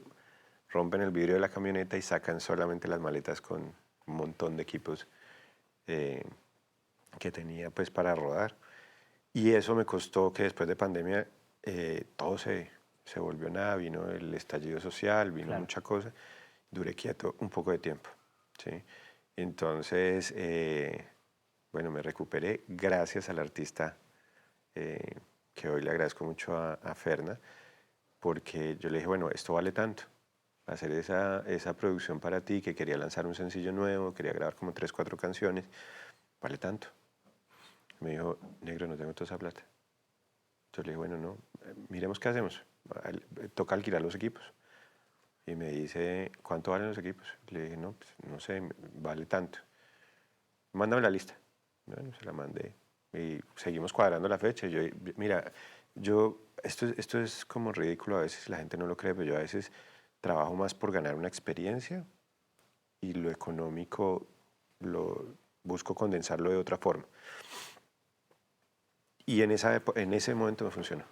S3: rompen el vidrio de la camioneta y sacan solamente las maletas con un montón de equipos que tenía pues para rodar. Y eso me costó que después de pandemia todo se volvió nada, vino el estallido social, vino
S2: Claro.
S3: mucha cosa, duré quieto un poco de tiempo, ¿sí? Entonces, bueno, me recuperé gracias al artista que hoy le agradezco mucho a Ferna, porque yo le dije, bueno, esto vale tanto, hacer esa producción para ti, que quería lanzar un sencillo nuevo, quería grabar como 3, 4 canciones, vale tanto. Me dijo, negro, no tengo toda esa plata. Yo le dije, bueno, no, miremos qué hacemos. Toca alquilar los equipos. Y me dice, ¿cuánto valen los equipos? Le dije, no, pues, no sé, vale tanto. Mándame la lista. Bueno, se la mandé. Y seguimos cuadrando la fecha. Yo, mira, esto es como ridículo a veces, la gente no lo cree, pero yo a veces trabajo más por ganar una experiencia y lo económico lo busco condensarlo de otra forma. Y en ese momento me funcionó.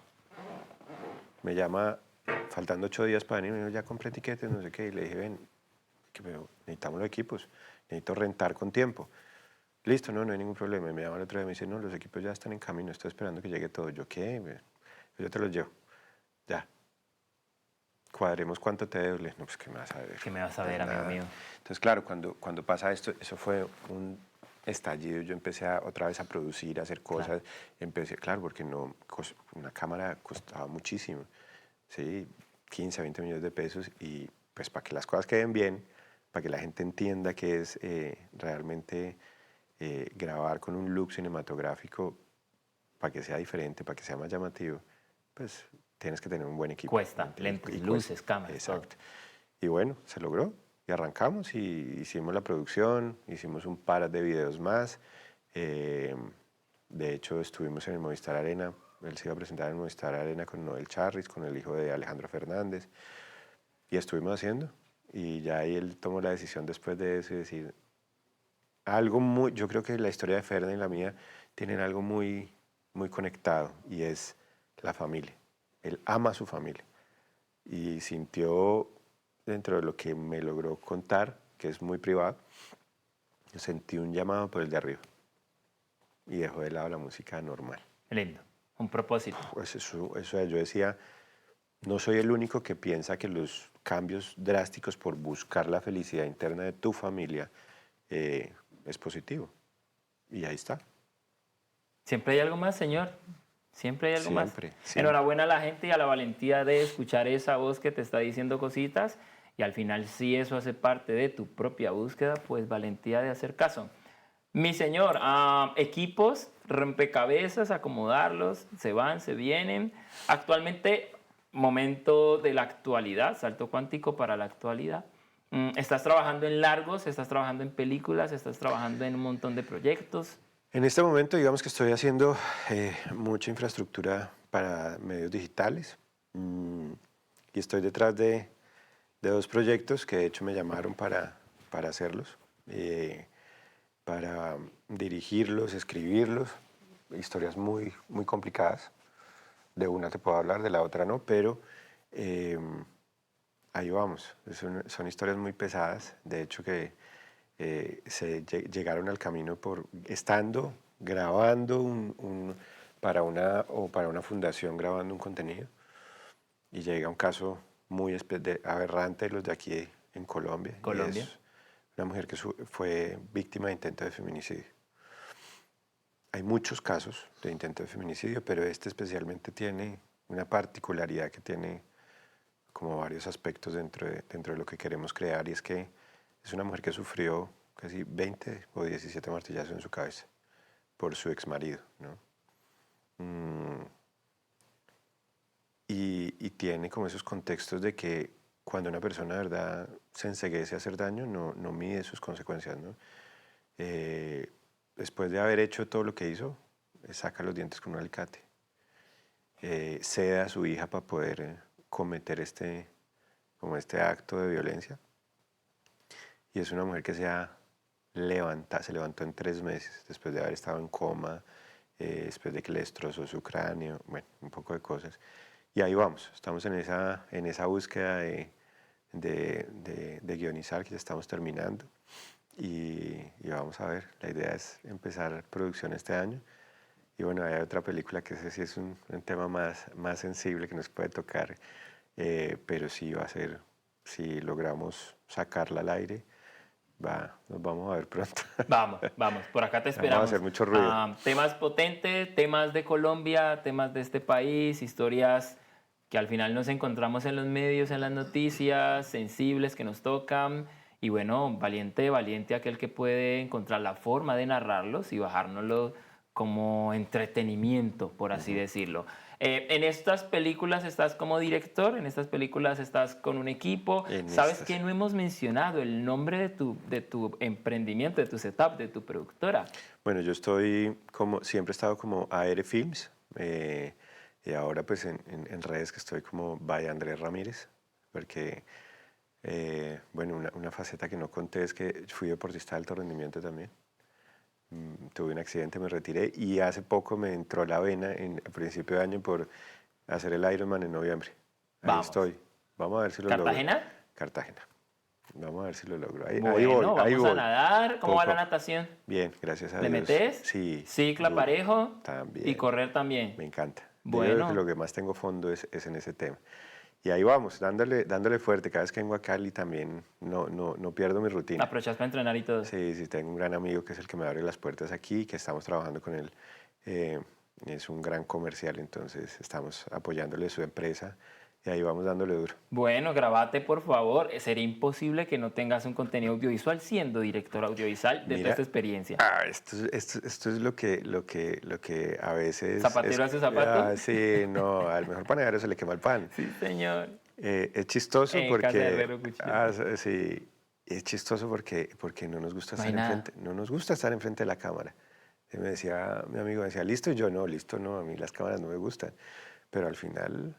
S3: Me llama faltando 8 días para venir, me dijo, ya compré tiquetes, no sé qué, y le dije, ven, pero necesitamos los equipos, necesito rentar con tiempo. Listo, no hay ningún problema. Y me llama el otro día y me dice, no, los equipos ya están en camino, estoy esperando que llegue todo. Yo, ¿qué? Yo te los llevo. Ya. Cuadremos cuánto te debo. Le dije, no, pues, ¿qué me vas a ver?
S2: ¿Qué me vas a ver, amigo mío?
S3: Entonces, claro, cuando pasa esto, eso fue un estallido. Yo empecé otra vez a producir, a hacer cosas.
S2: Claro.
S3: Empecé, claro, porque no, una cámara costaba muchísimo. ¿Sí? 15, 20 millones de pesos. Y pues para que las cosas queden bien, para que la gente entienda que es realmente grabar con un look cinematográfico, para que sea diferente, para que sea más llamativo, pues tienes que tener un buen equipo.
S2: Cuesta, lentes, luces, cámaras,
S3: Exacto.
S2: todo.
S3: Y bueno, se logró. Y arrancamos y hicimos la producción, hicimos un par de videos más. De hecho, estuvimos en el Movistar Arena. Él se iba a presentar en el Movistar Arena con Noel Charris, con el hijo de Alejandro Fernández. Y estuvimos haciendo. Y ya ahí él tomó la decisión después de eso y decir, yo creo que la historia de Ferna y la mía tienen algo muy, muy conectado y es la familia. Él ama a su familia y sintió, dentro de lo que me logró contar, que es muy privado, sentí un llamado por el de arriba y dejó de lado la música normal.
S2: Lindo, un propósito.
S3: Pues eso yo decía, no soy el único que piensa que los cambios drásticos por buscar la felicidad interna de tu familia es positivo. Y ahí está.
S2: Siempre hay algo más, señor. Siempre hay algo más.
S3: Siempre.
S2: Enhorabuena a la gente y a la valentía de escuchar esa voz que te está diciendo cositas. Y al final, si eso hace parte de tu propia búsqueda, pues valentía de hacer caso. Mi señor, equipos, rompecabezas, acomodarlos, se van, se vienen. Actualmente, momento de la actualidad, salto cuántico para la actualidad. ¿Estás trabajando en largos? ¿Estás trabajando en películas? ¿Estás trabajando en un montón de proyectos?
S3: En este momento, digamos que estoy haciendo mucha infraestructura para medios digitales y estoy detrás de 2 proyectos que de hecho me llamaron para hacerlos, para dirigirlos, escribirlos, historias muy, muy complicadas. De una te puedo hablar, de la otra no, pero ahí vamos. Son historias muy pesadas, de hecho que llegaron al camino estando grabando para una fundación grabando un contenido y llega un caso muy aberrante de los de aquí en Colombia.
S2: Colombia.
S3: Y es una mujer que fue víctima de intento de feminicidio. Hay muchos casos de intento de feminicidio, pero este especialmente tiene una particularidad que tiene como varios aspectos dentro de lo que queremos crear, y es que es una mujer que sufrió casi 20 o 17 martillazos en su cabeza por su exmarido, ¿no? Y tiene como esos contextos de que cuando una persona de verdad se enceguece a hacer daño, no mide sus consecuencias, ¿no? Después de haber hecho todo lo que hizo, saca los dientes con un alicate. Cede a su hija para poder cometer este acto de violencia. Y es una mujer que se levantó en 3 meses, después de haber estado en coma, después de que le destrozó su cráneo, bueno, un poco de cosas. Y ahí vamos, estamos en esa búsqueda de de guionizar, que ya estamos terminando. Y vamos a ver, la idea es empezar producción este año. Y bueno, hay otra película que ese sí es un tema más sensible que nos puede tocar, pero sí va a ser, si logramos sacarla al aire, nos vamos a ver pronto.
S2: Vamos, por acá te esperamos.
S3: Vamos a hacer mucho ruido.
S2: Temas potentes, temas de Colombia, temas de este país, historias que al final nos encontramos en los medios, en las noticias, sensibles que nos tocan. Y bueno, valiente aquel que puede encontrar la forma de narrarlos y bajárnoslo como entretenimiento, por así decirlo. En estas películas estás como director, en estas películas estás con un equipo. ¿Sabes qué? No hemos mencionado el nombre de tu emprendimiento, de tu setup, de tu productora.
S3: Bueno, yo siempre he estado como AR Films, y ahora pues en redes que estoy como by Andrés Ramírez, porque, bueno, una faceta que no conté es que fui deportista de alto rendimiento también. Tuve un accidente, me retiré y hace poco me entró la vena a principio de año por hacer el Ironman en noviembre. Ahí estoy. Vamos a ver si lo logro.
S2: ¿Cartagena?
S3: Cartagena. Vamos a ver si lo logro. Ahí
S2: Bueno,
S3: voy,
S2: vamos a nadar. ¿Cómo va la natación?
S3: Bien, gracias a
S2: ¿Le
S3: Dios.
S2: metes?
S3: Sí.
S2: ¿Cicla parejo?
S3: También.
S2: ¿Y correr también?
S3: Me encanta.
S2: Bueno.
S3: Yo creo que lo que más tengo fondo es en ese tema. Y ahí vamos, dándole fuerte. Cada vez que vengo a Cali también no pierdo mi rutina.
S2: ¿Aprovechas para entrenar y todo?
S3: Sí, tengo un gran amigo que es el que me abre las puertas aquí, que estamos trabajando con él. Es un gran comercial, entonces estamos apoyándole su empresa y ahí vamos dándole duro.
S2: Bueno, grabate por favor. Sería imposible que no tengas un contenido audiovisual siendo director audiovisual de toda esta experiencia.
S3: Esto es lo que a veces...
S2: ¿Zapatero a su zapato?
S3: Sí, no, al mejor panadero se le quema el pan.
S2: Sí, señor.
S3: Es chistoso porque...
S2: Sí.
S3: Es chistoso porque no nos gusta estar enfrente de la cámara. Mi amigo me decía, ¿listo? Y yo, no, listo no, a mí las cámaras no me gustan. Pero al final,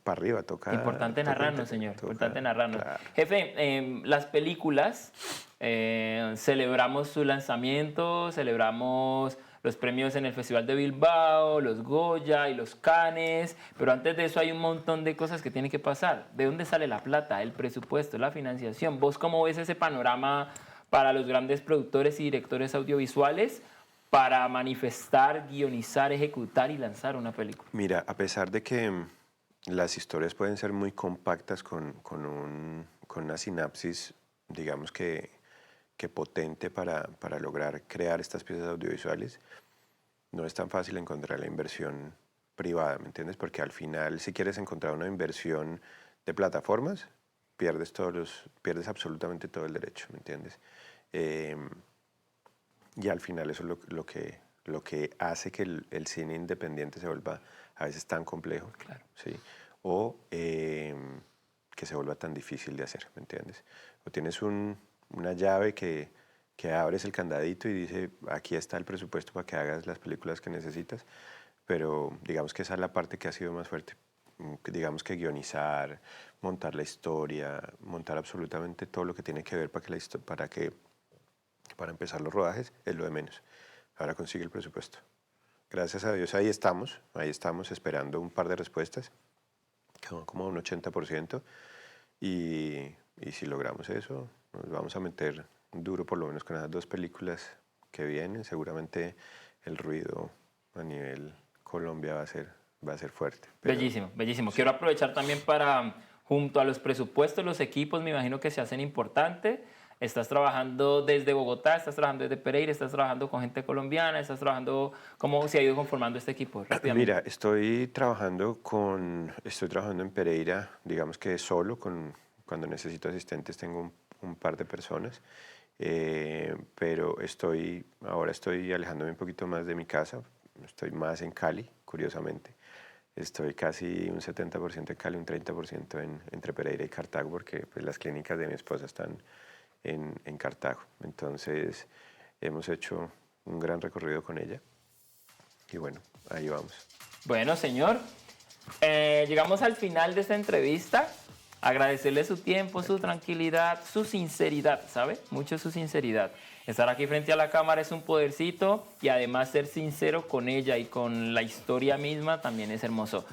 S3: para arriba toca...
S2: Importante narrarnos, señor, importante narrarnos.
S3: Claro.
S2: Jefe, las películas, celebramos su lanzamiento, celebramos los premios en el Festival de Bilbao, los Goya y los Cannes, pero antes de eso hay un montón de cosas que tienen que pasar. ¿De dónde sale la plata, el presupuesto, la financiación? ¿Vos cómo ves ese panorama para los grandes productores y directores audiovisuales para manifestar, guionizar, ejecutar y lanzar una película?
S3: Mira, a pesar de que las historias pueden ser muy compactas con una sinapsis, digamos que potente para lograr crear estas piezas audiovisuales, no es tan fácil encontrar la inversión privada, ¿me entiendes? Porque al final, si quieres encontrar una inversión de plataformas, pierdes absolutamente todo el derecho, ¿me entiendes? Y al final eso es lo que hace que el cine independiente se vuelva a veces tan complejo,
S2: claro,
S3: ¿sí? O que se vuelva tan difícil de hacer, ¿me entiendes? O tienes una llave que abres el candadito y dice, aquí está el presupuesto para que hagas las películas que necesitas, pero digamos que esa es la parte que ha sido más fuerte. Digamos que guionizar, montar la historia, montar absolutamente todo lo que tiene que ver para empezar los rodajes es lo de menos. Ahora consigue el presupuesto. Gracias a Dios ahí estamos esperando un par de respuestas, como un 80%, y si logramos eso, nos vamos a meter duro por lo menos con las 2 películas que vienen. Seguramente el ruido a nivel Colombia va a ser fuerte.
S2: Bellísimo, bellísimo. Sí. Quiero aprovechar también para, junto a los presupuestos, los equipos, me imagino que se hacen importantes. Estás trabajando desde Bogotá, estás trabajando desde Pereira, estás trabajando con gente colombiana, estás trabajando... ¿Cómo se ha ido conformando este equipo?
S3: Mira, estoy trabajando en Pereira, digamos que solo, cuando necesito asistentes tengo un par de personas, pero ahora estoy alejándome un poquito más de mi casa, estoy más en Cali, curiosamente. Estoy casi un 70% en Cali, un 30% entre Pereira y Cartago, porque pues, las clínicas de mi esposa están en Cartago. Entonces hemos hecho un gran recorrido con ella y bueno, ahí vamos.
S2: Bueno, señor, llegamos al final de esta entrevista. Agradecerle su tiempo, su tranquilidad, su sinceridad, ¿sabe? Mucho su sinceridad. Estar aquí frente a la cámara es un podercito y además ser sincero con ella y con la historia misma también es hermoso.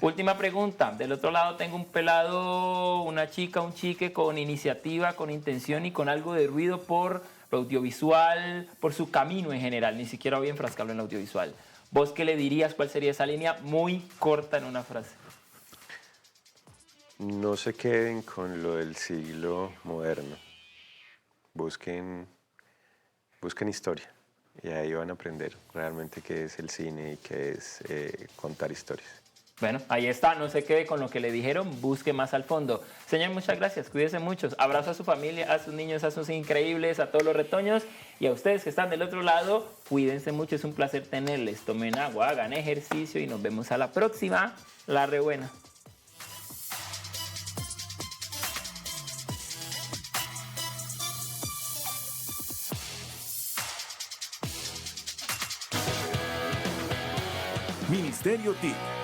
S2: Última pregunta. Del otro lado tengo un pelado, una chica, un chique con iniciativa, con intención y con algo de ruido por lo audiovisual, por su camino en general. Ni siquiera voy a enfrascarlo en lo audiovisual. ¿Vos qué le dirías? ¿Cuál sería esa línea muy corta en una frase?
S3: No se queden con lo del siglo moderno. Busquen historia y ahí van a aprender realmente qué es el cine y qué es contar historias.
S2: Bueno, ahí está, no se quede con lo que le dijeron, busque más al fondo. Señor, muchas gracias, cuídese mucho. Abrazo a su familia, a sus niños, a sus increíbles, a todos los retoños y a ustedes que están del otro lado, cuídense mucho, es un placer tenerles. Tomen agua, hagan ejercicio y nos vemos a la próxima. La Rebuena.
S1: Ministerio TIC